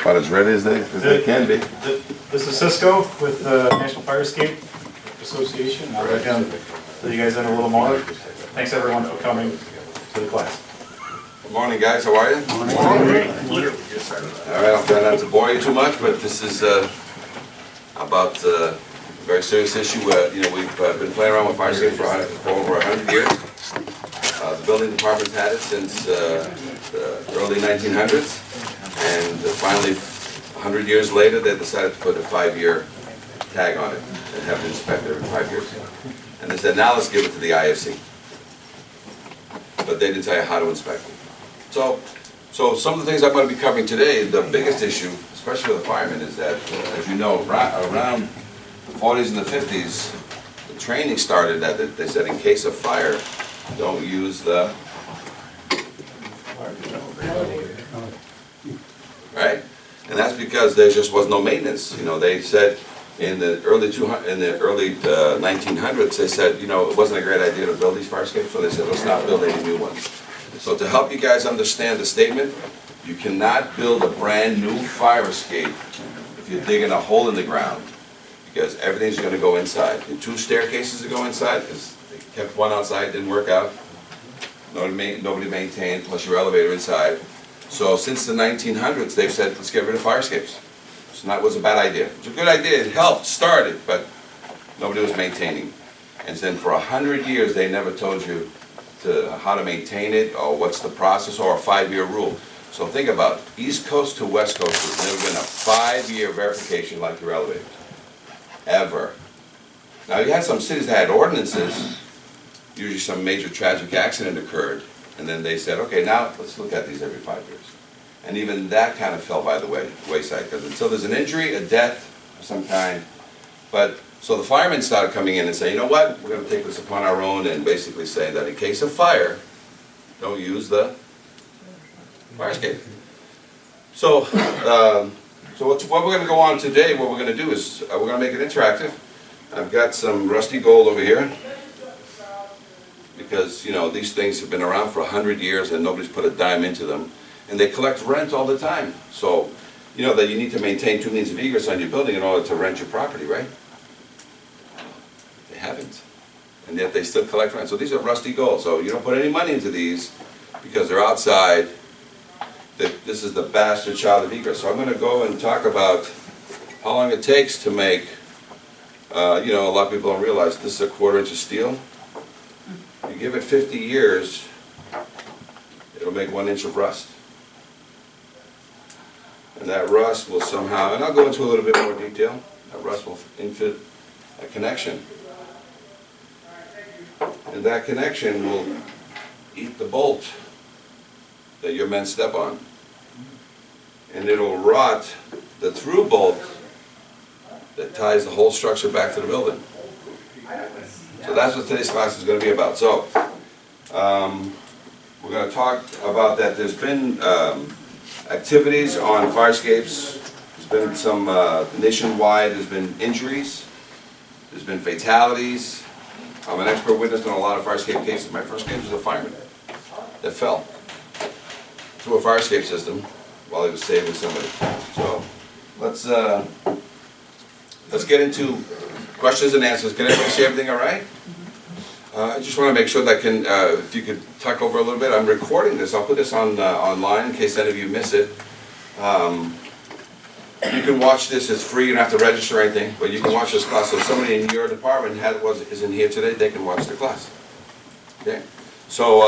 About as ready as they can be. This is Cisco with the National Fire Escape Association. I'll let him fill you guys in a little more. Thanks everyone for coming to the class. Good morning, guys. How are you? Good morning. All right, I'll try not to bore you too much, but this is about a very serious issue. You know, we've been playing around with fire escape for over 100 years. The building department's had it since the early 1900s, and finally, 100 years later, they decided to put a 5-year tag on it and have it inspected every 5 years. And they said, now let's give it to the IFC. But they didn't tell you how to inspect it. So some of the things I'm going to be covering today, the biggest issue, especially with the firemen, is that, as you know, around the 40s and the 50s, the training started that they said, in case of fire, don't use the right, and that's because there just was no maintenance. You know, they said in the early 1900s, they said, you know, it wasn't a great idea to build these fire escapes, so they said, let's not build any new ones. So to help you guys understand the statement, you cannot build a brand new fire escape if you're digging a hole in the ground, because everything's going to go inside. The 2 staircases that go inside, because they kept one outside, didn't work out. Nobody maintained, plus your elevator inside. So since the 1900s, they've said, let's get rid of fire escapes. So that was a bad idea. It was a good idea. It helped, started, but nobody was maintaining. And then for 100 years, they never told you how to maintain it, or what's the process, or a 5-year rule. So think about it. East Coast to West Coast, there's never been a 5-year verification like your elevator. Ever. Now, you had some cities that had ordinances. Usually some major tragic accident occurred, and then they said, okay, now let's look at these every 5 years. And even that kind of fell by the wayside, because until there's an injury, a death of some kind. But so the firemen started coming in and saying, you know what, we're going to take this upon our own, and basically saying that in case of fire, don't use fire escape. So, what we're going to go on today, what we're going to do is we're going to make it interactive. I've got some rusty gold over here, because, you know, these things have been around for 100 years and nobody's put a dime into them. And they collect rent all the time. So, you know that you need to maintain 2 means of egress on your building in order to rent your property, right? They haven't. And yet they still collect rent. So these are rusty gold. So you don't put any money into these because they're outside. This is the bastard child of egress. So I'm going to go and talk about how long it takes to make, you know, a lot of people don't realize this is a 1/4 inch of steel. You give it 50 years, it'll make 1 inch of rust. And that rust will somehow, and I'll go into a little bit more detail, that rust will infit a connection. And that connection will eat the bolt that your men step on. And it'll rot the through bolt that ties the whole structure back to the building. So that's what today's class is going to be about. So, we're going to talk about that. There's been activities on fire escapes. There's been some nationwide. There's been injuries. There's been fatalities. I'm an expert witness on a lot of fire escape cases. My first case was a fireman that fell through a fire escape system while he was saving somebody. So, let's get into questions and answers. Can everybody see everything all right? I just want to make sure that if you could tuck over a little bit. I'm recording this. I'll put this on online in case any of you miss it. You can watch this. It's free. You don't have to register or anything, but you can watch this class. So if somebody in your department isn't here today, they can watch the class. Okay? So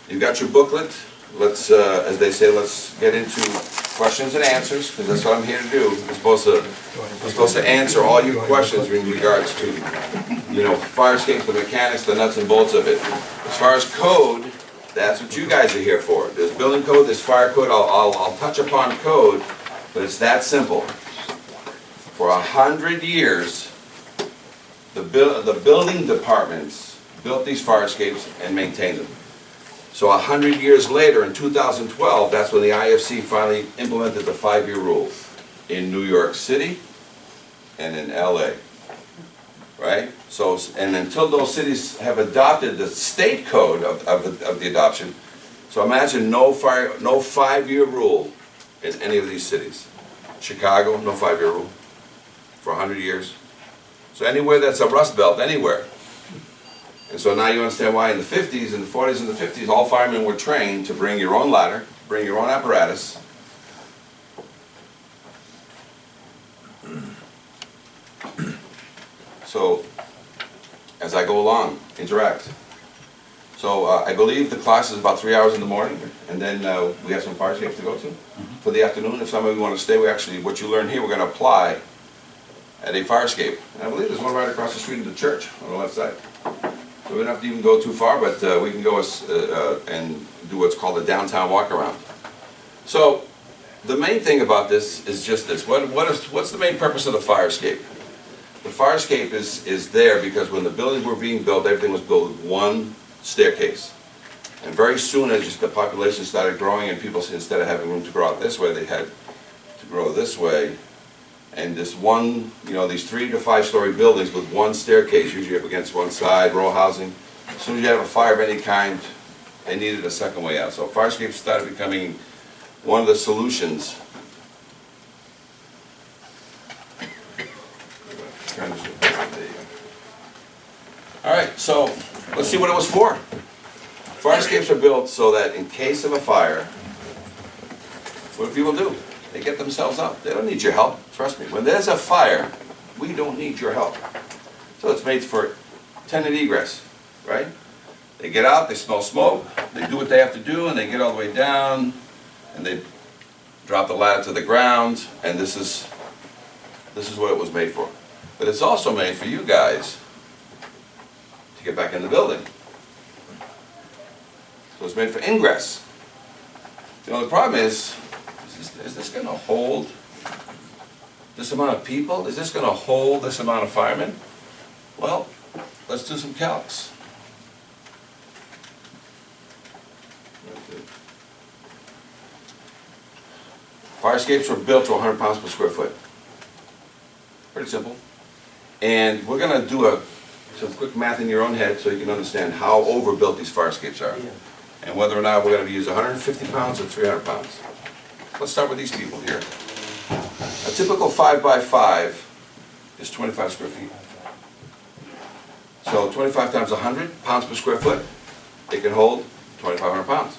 you've got your booklet. Let's, as they say, let's get into questions and answers, because that's what I'm here to do. I'm supposed to answer all your questions in regards to, you know, fire escape, the mechanics, the nuts and bolts of it. As far as code, that's what you guys are here for. There's building code, there's fire code. I'll touch upon code, but it's that simple. For 100 years, the building departments built these fire escapes and maintained them. So 100 years later, in 2012, that's when the IFC finally implemented the 5-year rule in New York City and in LA. Right? So, and until those cities have adopted the state code of the adoption, so imagine no 5-year rule in any of these cities. Chicago, no 5-year rule for 100 years. So anywhere that's a rust belt, anywhere. And so now you understand why in the 50s and the 40s and the 50s, all firemen were trained to bring your own ladder, bring your own apparatus. So, as I go along, interact. So I believe the class is about 3 hours in the morning, and then we have some fire escapes to go to for the afternoon. If some of you want to stay, we actually, what you learn here, we're going to apply at a fire escape. And I believe there's one right across the street of the church on the left side. So we don't have to even go too far, but we can go and do what's called a downtown walk around. So the main thing about this is just this. What's the main purpose of the fire escape? The fire escape is there because when the buildings were being built, everything was built with one staircase. And very soon as the population started growing and people, instead of having room to grow out this way, they had to grow this way. And this one, these 3 to 5 story buildings with one staircase, usually up against one side, row housing. As soon as you have a fire of any kind, they needed a second way out. So fire escapes started becoming one of the solutions. All right, so let's see what it was for. Fire escapes are built so that in case of a fire, what do people do? They get themselves up. They don't need your help. Trust me. When there's a fire, we don't need your help. So it's made for tenant egress, right? They get out, they smell smoke, they do what they have to do, and they get all the way down, and they drop the ladder to the ground, and this is what it was made for. But it's also made for you guys to get back in the building. So it's made for ingress. The problem is this going to hold this amount of people? Is this going to hold this amount of firemen? Well, let's do some calcs. Fire escapes were built to 100 pounds per square foot. Pretty simple. And we're going to do some quick math in your own head so you can understand how overbuilt these fire escapes are. And whether or not we're going to use 150 pounds or 300 pounds. Let's start with these people here. A typical 5x5 is 25 square feet. So 25 times 100 pounds per square foot, it can hold 2,500 pounds.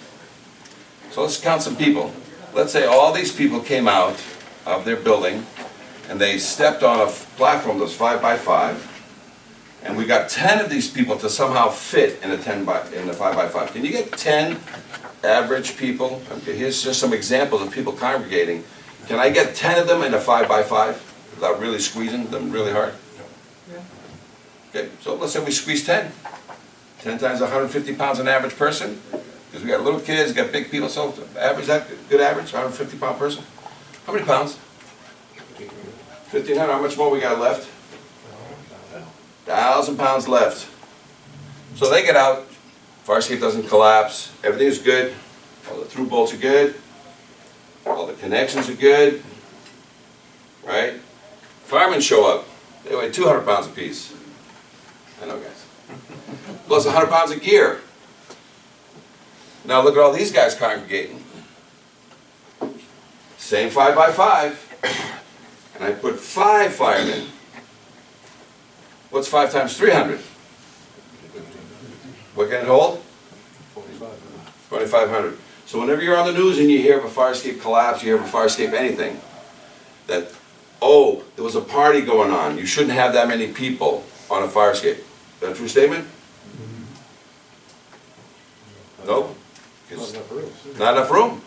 So let's count some people. Let's say all these people came out of their building and they stepped on a platform that's 5x5, and we got 10 of these people to somehow fit in the 5x5. Can you get 10 average people? Okay, here's just some examples of people congregating. Can I get 10 of them in a 5x5 without really squeezing them really hard? Yeah. Okay, so let's say we squeeze 10. 10 times 150 pounds an average person. Because we got little kids, got big people, so average, that good average, 150 pound person. How many pounds? 1,500, how much more we got left? 1,000 pounds left. So they get out, fire escape doesn't collapse, everything is good, all the through bolts are good, all the connections are good, right? Firemen show up, they weigh 200 pounds apiece. I know, guys. Plus 100 pounds of gear. Now look at all these guys congregating. Same 5x5, and I put 5 firemen. What's 5 times 300? What can it hold? 2,500. So whenever you're on the news and you hear of a fire escape collapse, you hear of a fire escape anything, that, oh, there was a party going on, you shouldn't have that many people on a fire escape. Is that a true statement? Nope. Not enough room.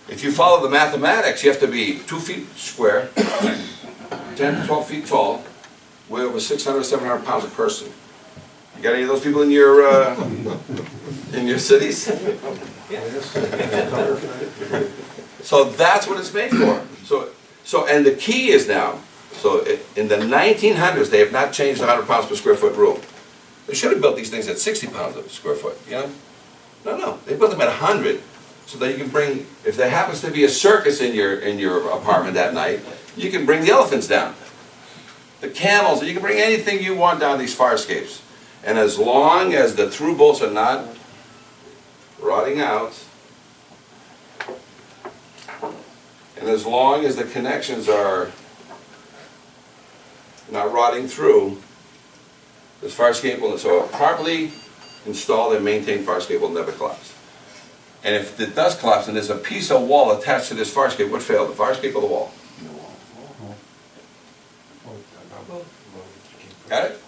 If you follow the mathematics, you have to be 2 feet square, 10 to 12 feet tall, weigh over 600 or 700 pounds a person. You got any of those people in your cities? So that's what it's made for. So and the key is now, in the 1900s, they have not changed the 100 pounds per square foot rule. They should have built these things at 60 pounds per square foot, you know? No, they built them at 100, so that you can bring, if there happens to be a circus in your apartment that night, you can bring the elephants down, the camels, you can bring anything you want down these fire escapes. And as long as the through bolts are not rotting out, And as long as the connections are not rotting through, this fire escape will, so a properly installed and maintained fire escape will never collapse. And if it does collapse and there's a piece of wall attached to this fire escape, what failed, the fire escape or the wall? Got it?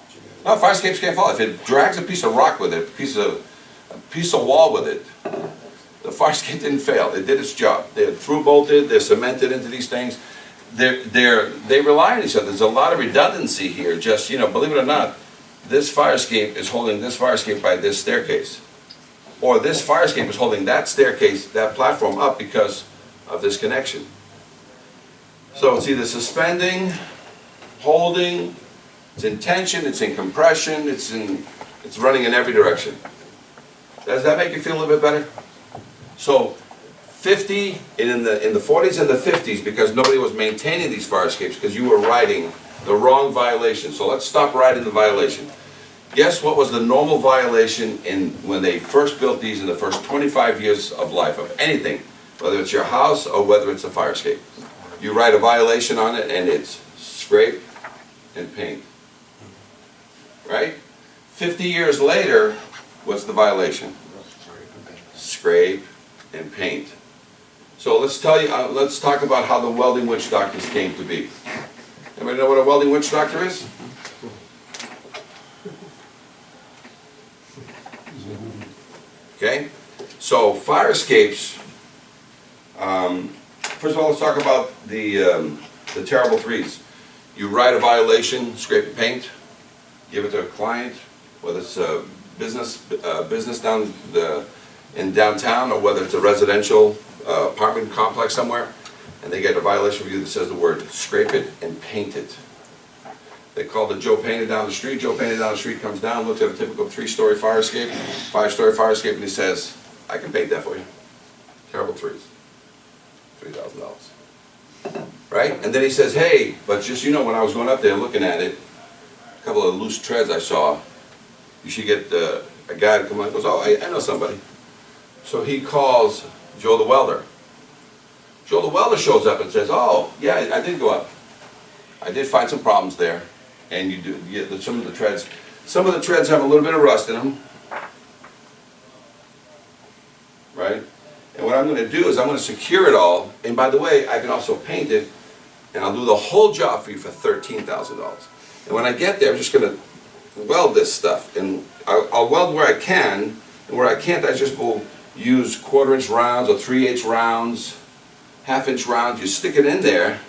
No, fire escapes can't fall. If it drags a piece of rock with it, a piece of wall with it, the fire escape didn't fail. It did its job. They're through bolted, they're cemented into these things. They rely on each other. There's a lot of redundancy here. Just, you know, believe it or not, this fire escape is holding this fire escape by this staircase. Or this fire escape is holding that staircase, that platform up because of this connection. So it's either suspending, holding, it's in tension, it's in compression, it's running in every direction. Does that make you feel a little bit better? So 50, in the 40s and the 50s, because nobody was maintaining these fire escapes, because you were writing the wrong violation. So let's stop writing the violation. Guess what was the normal violation when they first built these in the first 25 years of life of anything, whether it's your house or whether it's a fire escape? You write a violation on it and it's scrape and paint. Right? 50 years later, what's the violation? Scrape and paint. So let's talk about how the welding witch doctors came to be. Anybody know what a welding witch doctor is? Okay, so fire escapes. First of all, let's talk about the terrible threes. You write a violation, scrape and paint, give it to a client, whether it's a business in downtown or whether it's a residential apartment complex somewhere, and they get a violation review that says the word scrape it and paint it. They call the Joe Painter down the street. Joe Painter down the street comes down, looks at a typical 3-story fire escape, 5-story fire escape, and he says, I can paint that for you. Terrible threes. $3,000. Right? And then he says, hey, but just you know, when I was going up there looking at it, a couple of loose treads I saw, you should get a guy to come on and goes, oh, I know somebody. So he calls Joe the welder. Joe the welder shows up and says, oh, yeah, I did go up. I did find some problems there. And some of the treads have a little bit of rust in them. Right? And what I'm going to do is I'm going to secure it all. And by the way, I can also paint it. And I'll do the whole job for you for $13,000. And when I get there, I'm just going to weld this stuff. And I'll weld where I can. And where I can't, I just will use 1/4-inch rounds or 3/8 rounds, 1/2-inch rounds. You stick it in there.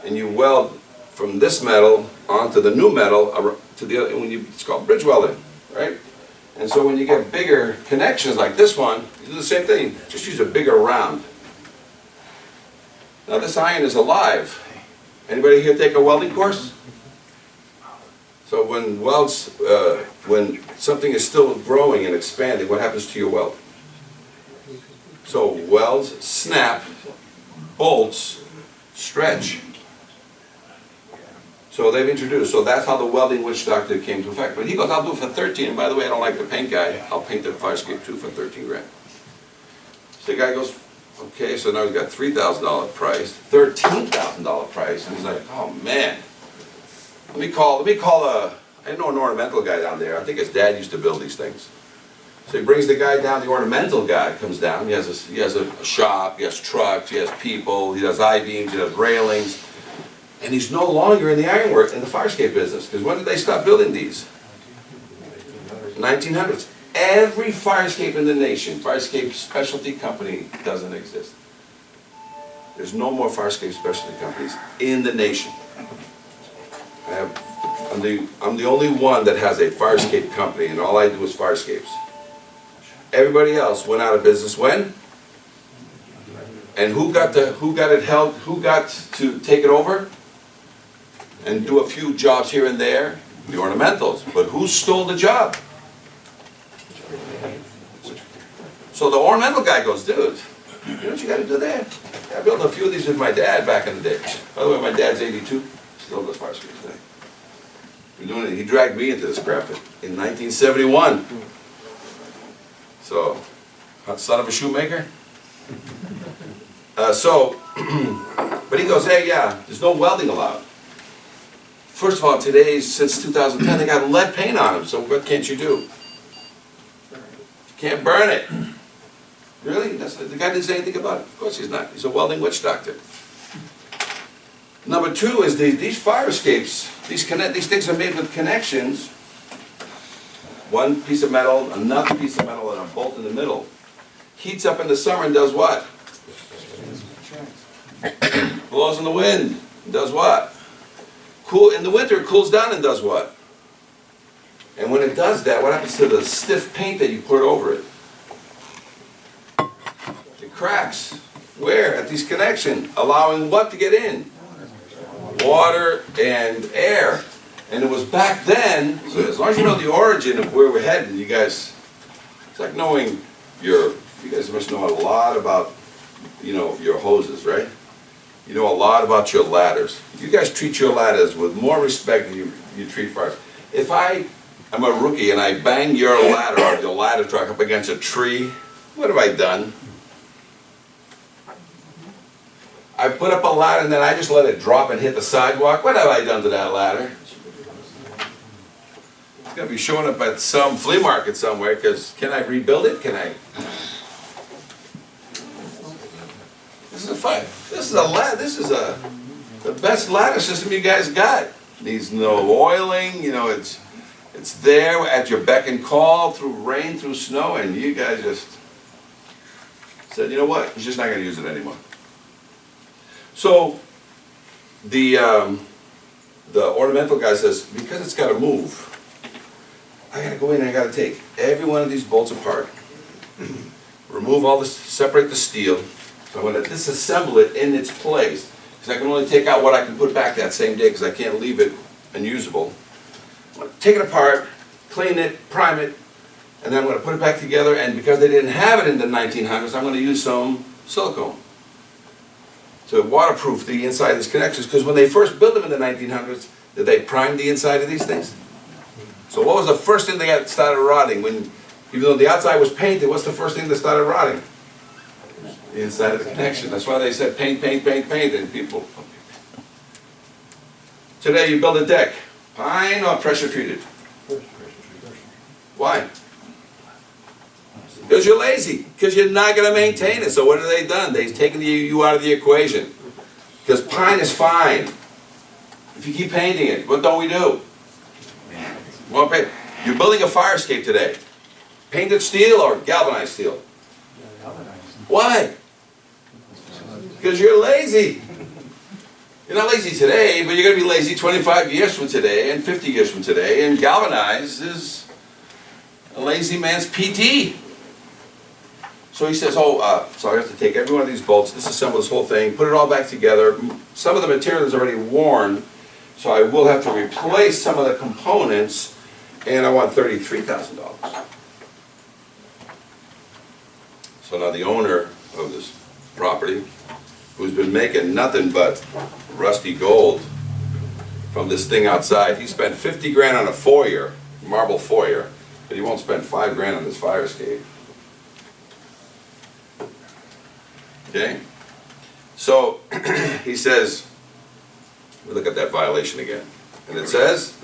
And you weld from this metal onto the new metal to the other. It's called bridge welding, right? And so when you get bigger connections like this one, you do the same thing. Just use a bigger round. Now this iron is alive. Anybody here take a welding course? So when something is still growing and expanding, what happens to your weld? So welds snap, bolts stretch. So they've introduced, so that's how the welding witch doctor came to effect. But he goes, I'll do it for 13. And by the way, I don't like the paint guy. I'll paint the fire escape too for 13 grand. So the guy goes, okay, so now he's got $3,000 price, $13,000 price. And he's like, oh man, let me call I know an ornamental guy down there. I think his dad used to build these things. So he brings the guy down, the ornamental guy comes down. He has a shop, he has trucks, he has people, he does I-beams, he does railings. And he's no longer in the ironwork, in the fire escape business. Because when did they stop building these? 1900s. Every fire escape in the nation, fire escape specialty company doesn't exist. There's no more fire escape specialty companies in the nation. I'm the only one that has a fire escape company, and all I do is fire escapes. Everybody else went out of business when? And who got to take it over? And do a few jobs here and there? The ornamentals. But who stole the job? So the ornamental guy goes, dude, you know what you got to do there? I built a few of these with my dad back in the day. By the way, my dad's 82. Still does fire escapes today. We're doing it. He dragged me into this crap in 1971. So, son of a shoemaker. But he goes, hey, yeah, there's no welding allowed. First of all, since 2010, they got lead paint on them, so what can't you do? You can't burn it. Really? The guy didn't say anything about it. Of course he's not. He's a welding witch doctor. Number two is these fire escapes. These things are made with connections. One piece of metal, another piece of metal, and a bolt in the middle. Heats up in the summer and does what? Blows in the wind and does what? In the winter it cools down and does what? And when it does that, what happens to the stiff paint that you put over it? It cracks. Where? At these connections, allowing what to get in? Water and air. And it was back then, so as long as you know the origin of where we're heading, you guys, it's like knowing you guys must know a lot about, your hoses, right? You know a lot about your ladders. You guys treat your ladders with more respect than you treat fires. If I am a rookie and I bang your ladder or your ladder truck up against a tree, what have I done? I put up a ladder and then I just let it drop and hit the sidewalk. What have I done to that ladder? It's going to be showing up at some flea market somewhere, because can I rebuild it? Can I? This is the best ladder system you guys got. Needs no oiling, it's there at your beck and call through rain, through snow, and you guys just said, you know what, we're just not going to use it anymore. So the ornamental guy says, because it's got to move, I got to go in and I got to take every one of these bolts apart, remove all this, separate the steel. So I'm going to disassemble it in its place, because I can only take out what I can put back that same day, because I can't leave it unusable. I'm going to take it apart, clean it, prime it, and then I'm going to put it back together, and because they didn't have it in the 1900s, I'm going to use some silicone to waterproof the inside of these connections, because when they first built them in the 1900s, did they prime the inside of these things? So what was the first thing that started rotting? Even though the outside was painted, what's the first thing that started rotting? The inside of the connection. That's why they said paint, paint, paint, paint, and people. Today you build a deck, pine or pressure treated? Why? Because you're lazy, because you're not going to maintain it. So what have they done? They've taken you out of the equation. Because pine is fine. If you keep painting it, what don't we do? Well, you're building a fire escape today. Painted steel or galvanized steel? Why? Because you're lazy. You're not lazy today, but you're going to be lazy 25 years from today and 50 years from today. And galvanized is a lazy man's PT. So he says, so I have to take every one of these bolts, disassemble this whole thing, put it all back together. Some of the material is already worn, so I will have to replace some of the components, and I want $33,000. So now the owner of this property, who's been making nothing but rusty gold from this thing outside, he spent 50 grand on a foyer, marble foyer, but he won't spend 5 grand on this fire escape. Okay? So he says, we look at that violation again. And it says,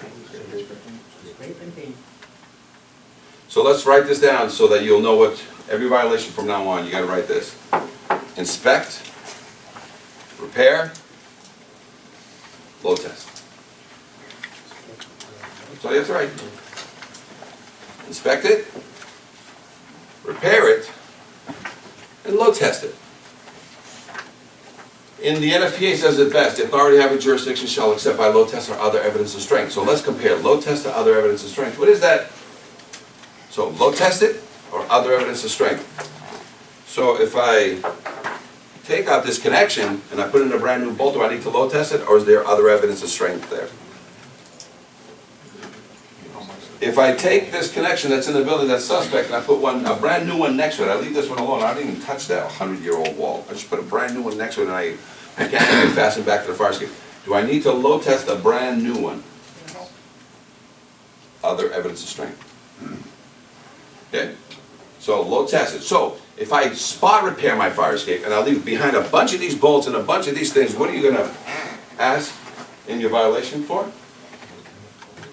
so let's write this down so that you'll know what, every violation from now on, you gotta write this. Inspect, repair, load test. That's all you have to write. Inspect it, repair it, and load test it. In the NFPA says it best, the authority having jurisdiction shall accept by load test or other evidence of strength. So let's compare load test to other evidence of strength. What is that? So load test it or other evidence of strength. So if I take out this connection and I put in a brand new bolt, do I need to load test it, or is there other evidence of strength there? If I take this connection that's in the building that's suspect and I put a brand new one next to it, I leave this one alone, I didn't even touch that 100-year-old wall. I just put a brand new one next to it and I mechanically fasten back to the fire escape. Do I need to load test a brand new one? Other evidence of strength. Okay? So load test it. So if I spot repair my fire escape and I leave behind a bunch of these bolts and a bunch of these things, what are you gonna ask in your violation for?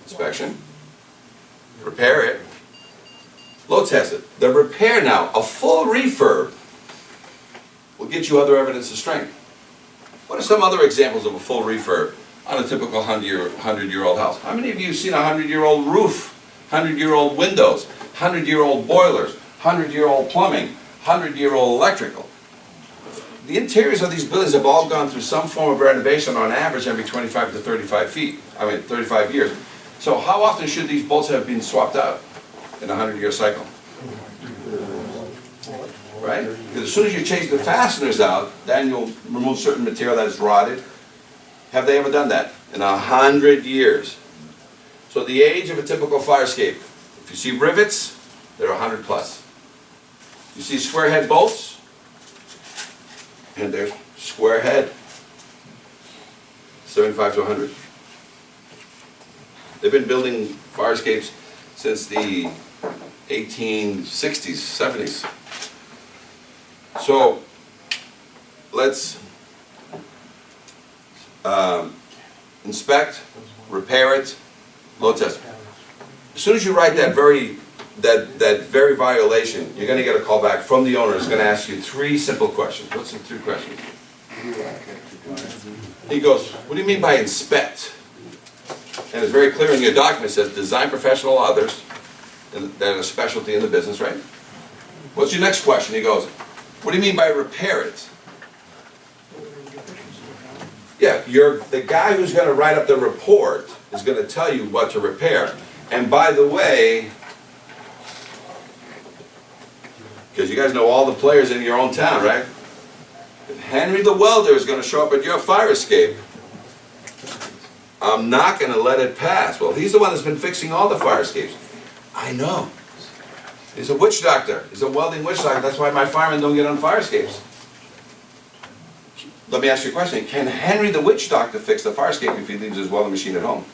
Inspection, repair it, load test it. The repair now, a full refurb, will get you other evidence of strength. What are some other examples of a full refurb on a typical 100-year-old house? How many of you have seen a 100-year-old roof, 100-year-old windows, 100-year-old boilers, 100-year-old plumbing, 100-year-old electrical? The interiors of these buildings have all gone through some form of renovation on average every 25 to 35 35 years. So how often should these bolts have been swapped out in a 100-year cycle? Right? Because as soon as you change the fasteners out, then you'll remove certain material that is rotted. Have they ever done that? In 100 years. So the age of a typical fire escape, if you see rivets, they're 100 plus. You see square head bolts, and they're square head, 75 to 100. They've been building fire escapes since the 1860s, 70s. So let's inspect, repair it, load test it. As soon as you write that very violation, you're going to get a call back from the owner. It's going to ask you 3 simple questions. What's the 3 questions? He goes, what do you mean by inspect? And it's very clear in your document. It says design professional others that are a specialty in the business, right? What's your next question? He goes, what do you mean by repair it? Yeah, the guy who's going to write up the report is going to tell you what to repair. And by the way, because you guys know all the players in your own town, right? If Henry the welder is going to show up at your fire escape, I'm not going to let it pass. Well, he's the one that's been fixing all the fire escapes. I know. He's a witch doctor. He's a welding witch doctor. That's why my firemen don't get on fire escapes. Let me ask you a question. Can Henry the witch doctor fix the fire escape if he leaves his welding machine at home?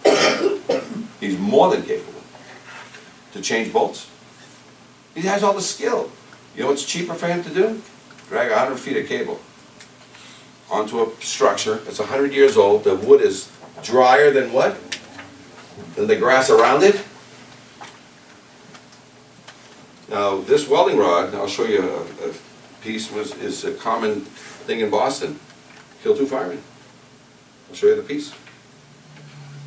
He's more than capable. To change bolts? He has all the skill. You know what's cheaper for him to do? Drag 100 feet of cable onto a structure that's 100 years old. The wood is drier than what? Than the grass around it? Now, this welding rod, I'll show you a piece, is a common thing in Boston. Kill 2 firemen. I'll show you the piece.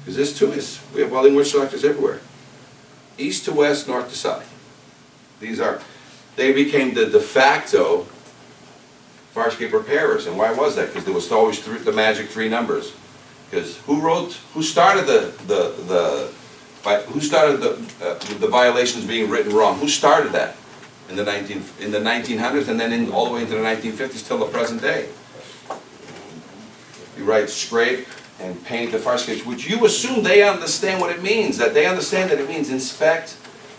Because this too is, we have welding witch doctors everywhere. East to west, north to south. They became the de facto fire escape repairers. And why was that? Because there was always the magic 3 numbers. Because who started the violations being written wrong? Who started that in the 1900s and then all the way into the 1950s till the present day? You write scrape and paint the fire escapes, which you assume they understand what it means, that they understand that it means inspect,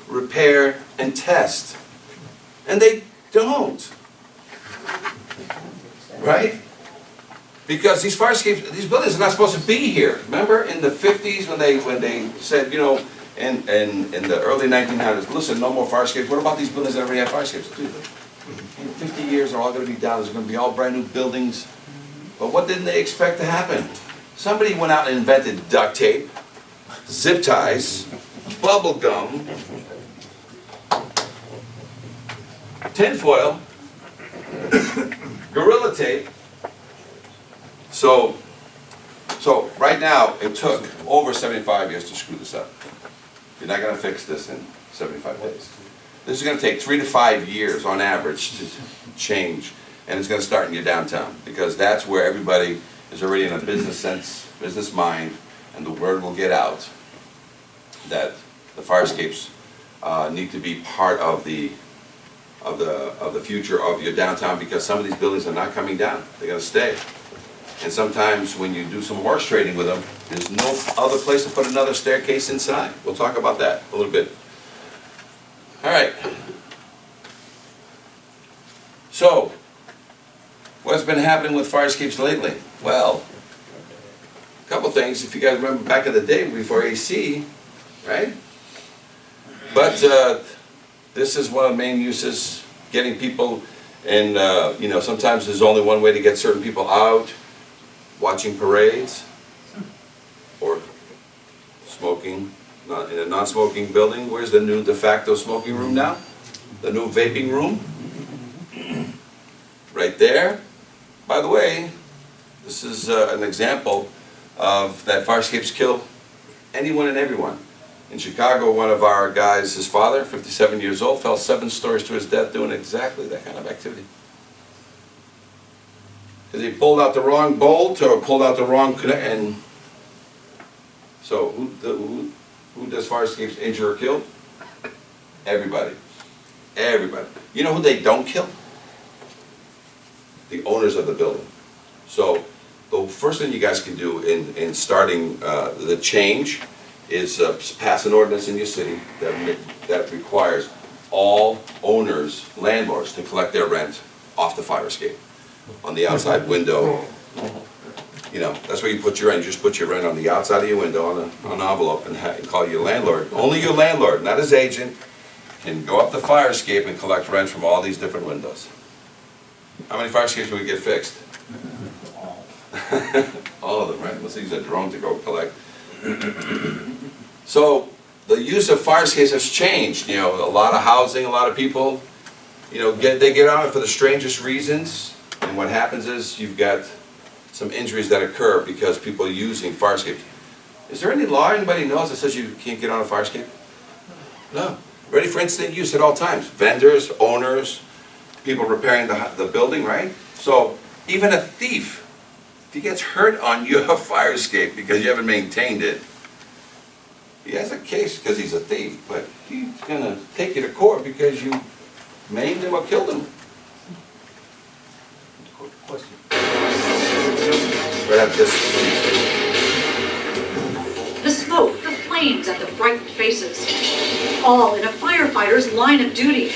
repair, and test. And they don't. Right? Because these fire escapes, these buildings are not supposed to be here. Remember in the 50s when they said, you know, in the early 1900s, listen, no more fire escapes. What about these buildings that already have fire escapes? Dude, in 50 years, they're all going to be down. There's going to be all brand new buildings. But what didn't they expect to happen? Somebody went out and invented duct tape, zip ties, bubble gum, tinfoil, Gorilla tape. So right now, it took over 75 years to screw this up. You're not going to fix this in 75 days. This is going to take 3 to 5 years on average to change, and it's going to start in your downtown because that's where everybody is already in a business sense, business mind, and the word will get out that the fire escapes need to be part of the future of your downtown because some of these buildings are not coming down. They're going to stay. And sometimes when you do some horse trading with them, there's no other place to put another staircase inside. We'll talk about that a little bit. All right. So, what's been happening with fire escapes lately? Well, a couple things. If you guys remember back in the day before AC, right? But this is one of the main uses getting people, and, you know, sometimes there's only one way to get certain people out, watching parades, or smoking, in a non-smoking building. Where's the new de facto smoking room now? The new vaping room? Right there. By the way, this is an example of that fire escapes kill anyone and everyone. In Chicago, one of our guys, his father, 57 years old, fell 7 stories to his death doing exactly that kind of activity. Because he pulled out the wrong bolt or pulled out the wrong connect, and so who does fire escapes injure or kill? Everybody. Everybody. You know who they don't kill? The owners of the building. So the first thing you guys can do in starting the change is pass an ordinance in your city that requires all owners, landlords, to collect their rent off the fire escape on the outside window. You know, that's where you put your rent. You just put your rent on the outside of your window on an envelope and call your landlord. Only your landlord, not his agent, can go up the fire escape and collect rent from all these different windows. How many fire escapes do we get fixed? All of them, right? Let's use a drone to go collect. So the use of fire escapes has changed. You know, a lot of housing, a lot of people, you know, they get on it for the strangest reasons. And what happens is you've got some injuries that occur because people are using fire escapes. Is there any law anybody knows that says you can't get on a fire escape? No. Ready for instant use at all times. Vendors, owners, people repairing the building, right? So even a thief, if he gets hurt on your fire escape because you haven't maintained it, he has a case because he's a thief, but he's going to take you to court because you maimed him or killed him. Question. Right up this. The smoke, the flames, and the frightened faces, all in a firefighter's line of duty.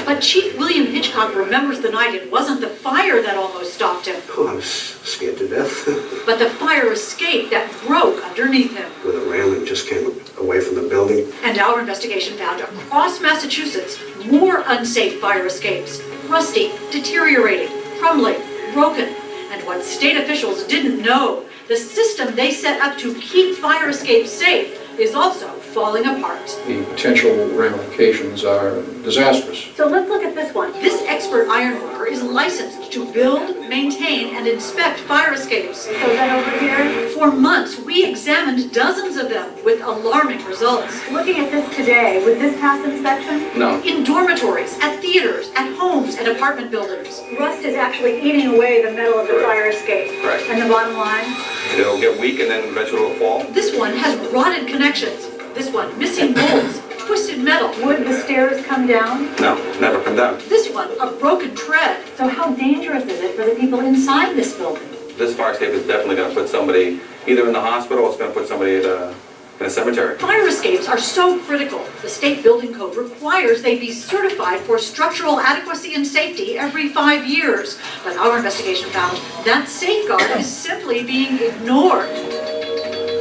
But Chief William Hitchcock remembers the night it wasn't the fire that almost stopped him, Oh, I was scared to death. but the fire escape that broke underneath him. When the railing just came away from the building. And our investigation found across Massachusetts more unsafe fire escapes, rusty, deteriorating, crumbling, broken. And what state officials didn't know, the system they set up to keep fire escapes safe is also falling apart. The potential ramifications are disastrous. So let's look at this one. This expert ironworker is licensed to build, maintain, and inspect fire escapes. So then over here? For months, we examined dozens of them with alarming results. Looking at this today, would this pass inspection? No. In dormitories, at theaters, at homes, and apartment buildings. Rust is actually eating away the metal of the fire escape. Right. And the bottom line? It'll get weak and then eventually it'll fall. This one has rotted connections. This one, missing bolts, twisted metal. Would the stairs come down? No, never come down. This one, a broken tread. So how dangerous is it for the people inside this building? This fire escape is definitely going to put somebody either in the hospital or it's going to put somebody in a cemetery. Fire escapes are so critical. The state building code requires they be certified for structural adequacy and safety every 5 years. But our investigation found that safeguard is simply being ignored.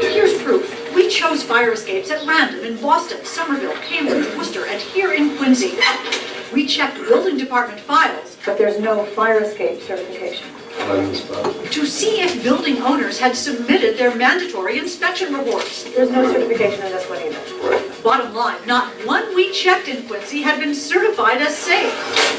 Here's proof. We chose fire escapes at random in Boston, Somerville, Cambridge, Worcester, and here in Quincy. We checked building department files But there's no fire escape certification. to see if building owners had submitted their mandatory inspection reports. There's no certification in this one either. Bottom line, not one we checked in Quincy had been certified as safe.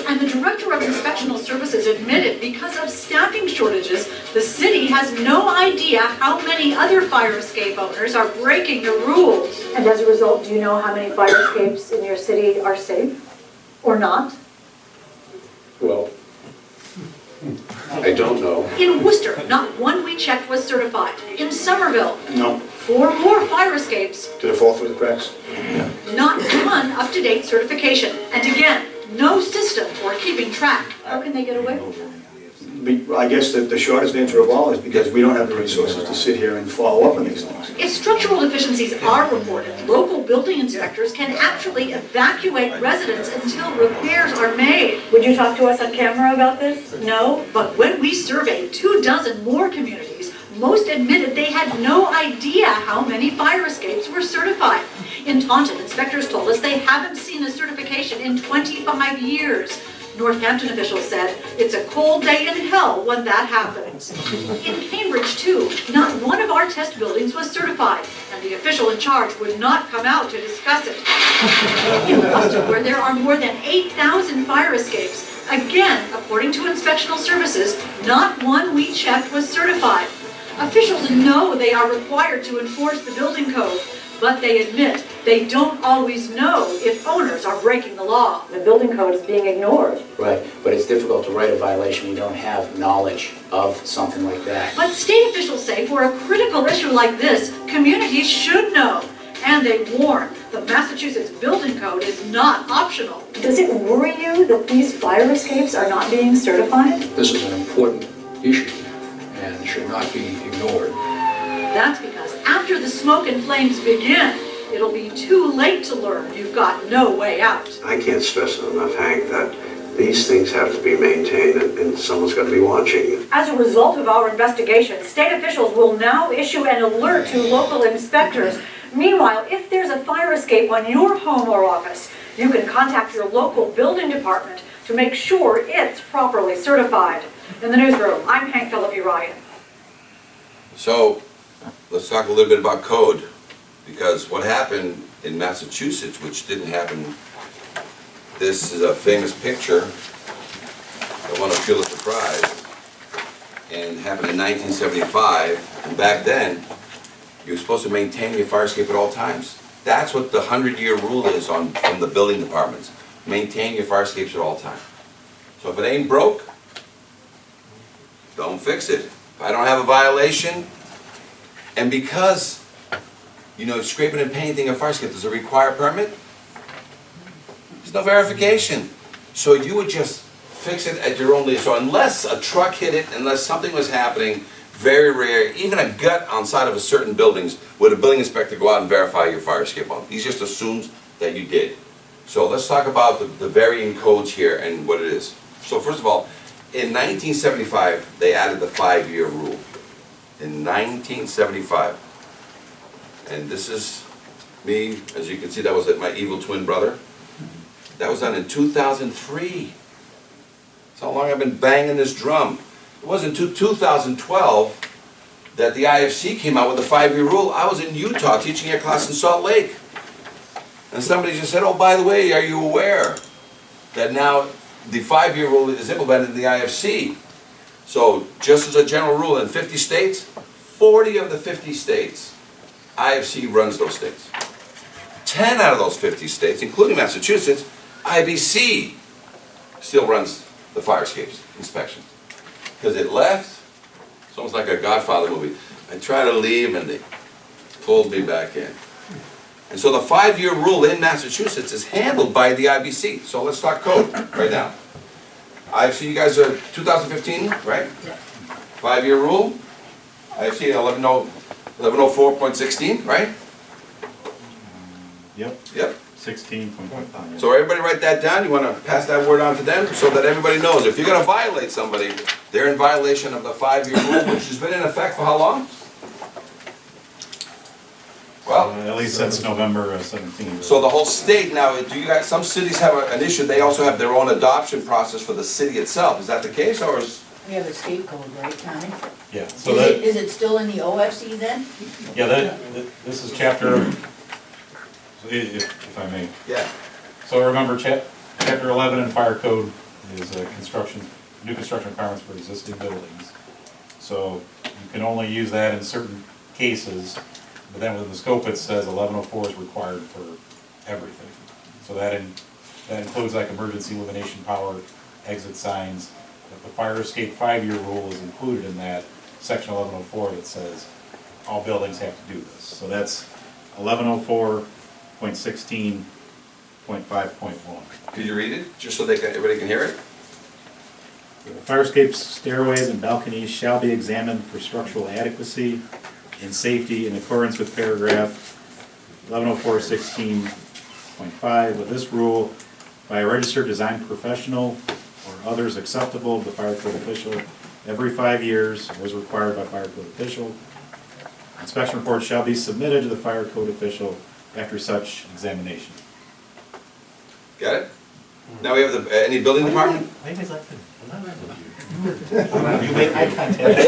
And the Director of Inspectional Services admitted because of staffing shortages, the city has no idea how many other fire escape owners are breaking the rules. And as a result, do you know how many fire escapes in your city are safe or not? Well, I don't know. In Worcester, not one we checked was certified. In Somerville, No. 4 more fire escapes, Did it fall through the cracks? not one up-to-date certification. And again, no system for keeping track. How can they get away with that? I guess that the shortest answer of all is because we don't have the resources to sit here and follow up on these things. If structural deficiencies are reported, local building inspectors can actually evacuate residents until repairs are made. Would you talk to us on camera about this? No? But when we surveyed 24 more communities, Most admitted they had no idea how many fire escapes were certified. In Taunton, inspectors told us they haven't seen a certification in 25 years. Northampton officials said it's a cold day in hell when that happens. In Cambridge, too, not one of our test buildings was certified, and the official in charge would not come out to discuss it. In Boston, where there are more than 8,000 fire escapes, again, according to inspectional services, not one we checked was certified. Officials know they are required to enforce the building code, but they admit they don't always know if owners are breaking the law. The building code is being ignored. Right, but it's difficult to write a violation when you don't have knowledge of something like that. But state officials say for a critical issue like this, communities should know. And they warn the Massachusetts building code is not optional. Does it worry you that these fire escapes are not being certified? This is an important issue and should not be ignored. That's because after the smoke and flames begin, it'll be too late to learn you've got no way out. I can't stress it enough, Hank, that these things have to be maintained and someone's got to be watching. As a result of our investigation, state officials will now issue an alert to local inspectors. Meanwhile, if there's a fire escape on your home or office, you can contact your local building department to make sure it's properly certified. In the newsroom, I'm Hank Philippi Ryan. So, let's talk a little bit about code, because what happened in Massachusetts, which didn't happen, this is a famous picture that won a Pulitzer Prize, and happened in 1975, and back then, you're supposed to maintain your fire escape at all times. That's what the 100-year rule is from the building departments. Maintain your fire escapes at all times. So if it ain't broke, don't fix it. If I don't have a violation, and because, scraping and painting a fire escape, does it require a permit? There's no verification. So you would just fix it at your own leisure. So unless a truck hit it, unless something was happening, very rare, even a gut on side of a certain buildings, would a building inspector go out and verify your fire escape on. He just assumes that you did. So let's talk about the varying codes here and what it is. So first of all, in 1975, they added the 5-year rule. In 1975. And this is me, as you can see, that was my evil twin brother. That was done in 2003. That's how long I've been banging this drum. It wasn't until 2012 that the IFC came out with the 5-year rule. I was in Utah teaching a class in Salt Lake. And somebody just said, oh, by the way, are you aware that now the 5-year rule is implemented in the IFC? So just as a general rule, in 50 states, 40 of the 50 states, IFC runs those states. 10 out of those 50 states, including Massachusetts, IBC still runs the fire escapes inspections. Because it left, it's almost like a Godfather movie. I tried to leave and they pulled me back in. And so the 5-year rule in Massachusetts is handled by the IBC. So let's talk code right now. IFC, you guys are 2015, right? 5-year rule. IFC 1104.16, right? Yep, Yep. 16.5. So everybody write that down. You want to pass that word on to them so that everybody knows. If you're going to violate somebody, they're in violation of the 5-year rule, which has been in effect for how long? Well, At least since November 17. so the whole state now, do you guys, some cities have an issue, they also have their own adoption process for the city itself. Is that the case, or is? We have a state code, right, Tommy? Yeah, so that, Is it still in the OFC then? yeah, this is chapter, if I may. Yeah. So remember, chapter 11 in fire code is new construction requirements for existing buildings. So you can only use that in certain cases, but then within the scope it says 1104 is required for everything. So that includes like emergency illumination power, exit signs. The fire escape 5-year rule is included in that section 1104 that says all buildings have to do this. So that's 1104.16.5.1. Could you read it, just so everybody can hear it? Fire escapes, stairways, and balconies shall be examined for structural adequacy and safety in accordance with paragraph 1104.16.5 of this rule by a registered design professional or others acceptable to the fire code official every 5 years as required by fire code official. Inspection reports shall be submitted to the fire code official after such examination. Got it? Now we have any building department? Why you guys laughing? I'm not laughing with you. You make eye contact.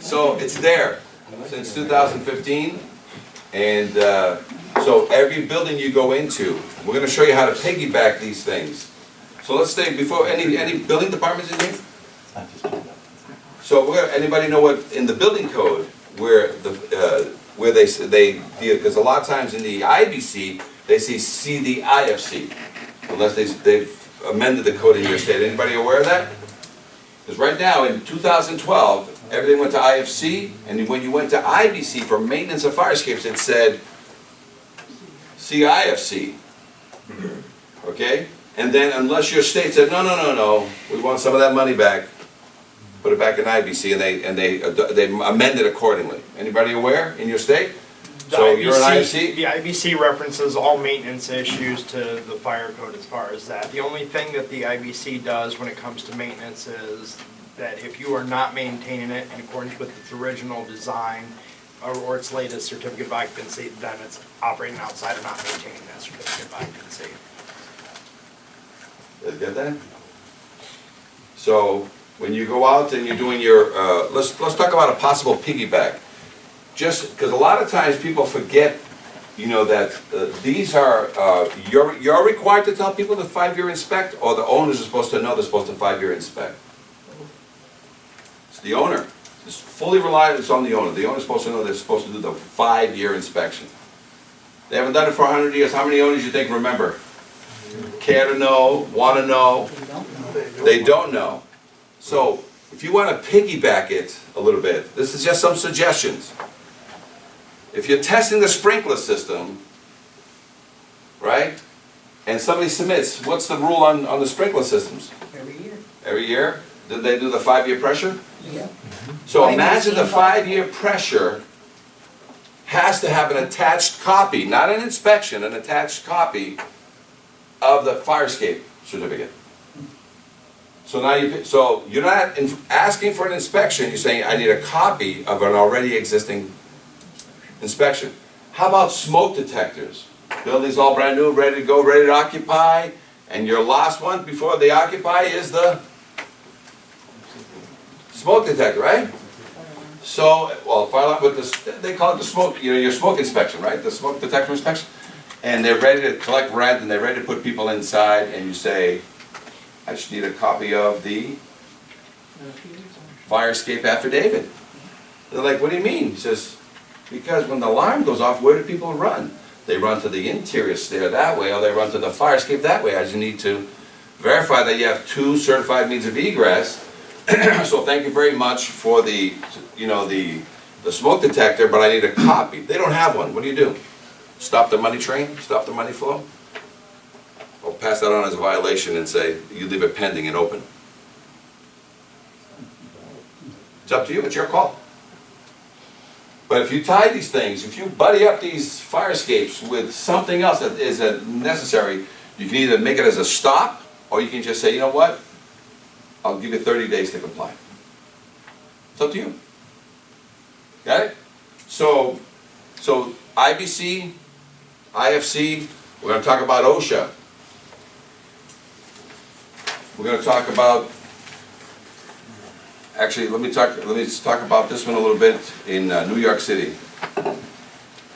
So it's there since 2015, and so every building you go into, we're gonna show you how to piggyback these things. So let's say, before, any building departments in here? So anybody know what, in the building code, where they deal, because a lot of times in the IBC, they say see the IFC, unless they've amended the code in your state. Anybody aware of that? Because right now, in 2012, everything went to IFC, and when you went to IBC for maintenance of fire escapes, it said CIFC. Okay? And then unless your state said, no, we want some of that money back, put it back in IBC, and they amended accordingly. Anybody aware in your state? So you're an IFC? The IBC references all maintenance issues to the fire code as far as that. The only thing that the IBC does when it comes to maintenance is that if you are not maintaining it in accordance with its original design or its latest certificate of occupancy, then it's operating outside or not maintaining that certificate of occupancy. Did you get that? So when you go out and you're doing your, let's talk about a possible piggyback. Just because a lot of times people forget, you know, that these are, you're required to tell people to 5-year inspect, or the owners are supposed to know they're supposed to 5-year inspect. It's the owner. It's fully reliant, it's on the owner. The owner's supposed to know they're supposed to do the 5-year inspection. They haven't done it for 100 years. How many owners do you think remember? Care to know, want to know? They don't know. So if you want to piggyback it a little bit, this is just some suggestions. If you're testing the sprinkler system, right, and somebody submits, what's the rule on the sprinkler systems? Every year. Every year? Did they do the 5-year pressure? Yeah. So imagine the 5-year pressure has to have an attached copy, not an inspection, an attached copy of the fire escape certificate. So now you're not asking for an inspection, you're saying I need a copy of an already existing inspection. How about smoke detectors? Building's all brand new, ready to go, ready to occupy, and your last one before they occupy is the smoke detector, right? So, well, fire alarm with this, they call it the smoke, you know, your smoke inspection, right? The smoke detector inspection. And they're ready to collect rent, and they're ready to put people inside, and you say, I just need a copy of the fire escape affidavit. They're like, what do you mean? He says, because when the alarm goes off, where do people run? They run to the interior stair that way, or they run to the fire escape that way. I just need to verify that you have 2 certified means of egress. So thank you very much for the, you know, the smoke detector, but I need a copy. They don't have one. What do? Stop the money train? Stop the money flow? Or pass that on as a violation and say, you leave it pending and open. It's up to you, it's your call. But if you tie these things, if you buddy up these fire escapes with something else that is necessary, you can either make it as a stop, or you can just say, you know what, I'll give you 30 days to comply. It's up to you. Got it? So IBC, IFC, we're going to talk about OSHA. We're going to talk about, actually, let me talk about this one a little bit in New York City.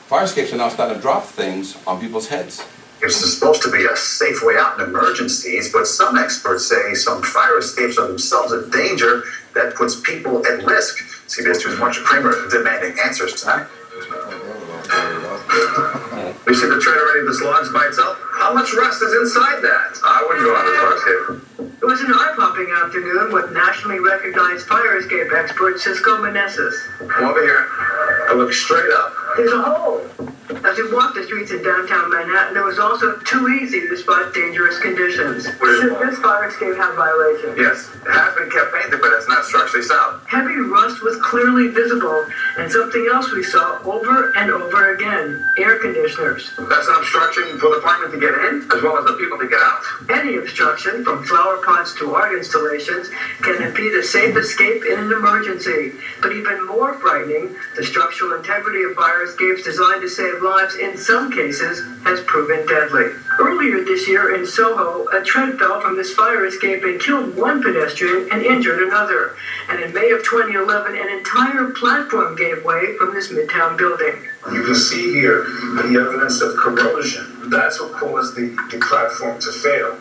Fire escapes are now starting to drop things on people's heads. This is supposed to be a safe way out in emergencies, but some experts say some fire escapes are themselves a danger that puts people at risk. CBS 2's Marcia Kramer demanding answers tonight. We see the trailer ready this launch by itself. How much rust is inside that? I wouldn't go on the fire escape. It was an eye-popping afternoon with nationally recognized fire escape expert Cisco Meneses. Come over here. I look straight up. There's a hole. As we walked the streets of downtown Manhattan, it was also too easy to spot dangerous conditions. Should this fire escape have violations? Yes, it has been kept painted, but it's not structurally sound. Heavy rust was clearly visible, And something else we saw over and over again, air conditioners. That's an obstruction for the firemen to get in, as well as the people to get out. Any obstruction, from flower pots to art installations, can impede a safe escape in an emergency. But even more frightening, the structural integrity of fire escapes designed to save lives in some cases has proven deadly. Earlier this year in Soho, a tread fell from this fire escape and killed one pedestrian and injured another. And in May of 2011, an entire platform gave way from this Midtown building. You can see here the evidence of corrosion. That's what caused the platform to fail.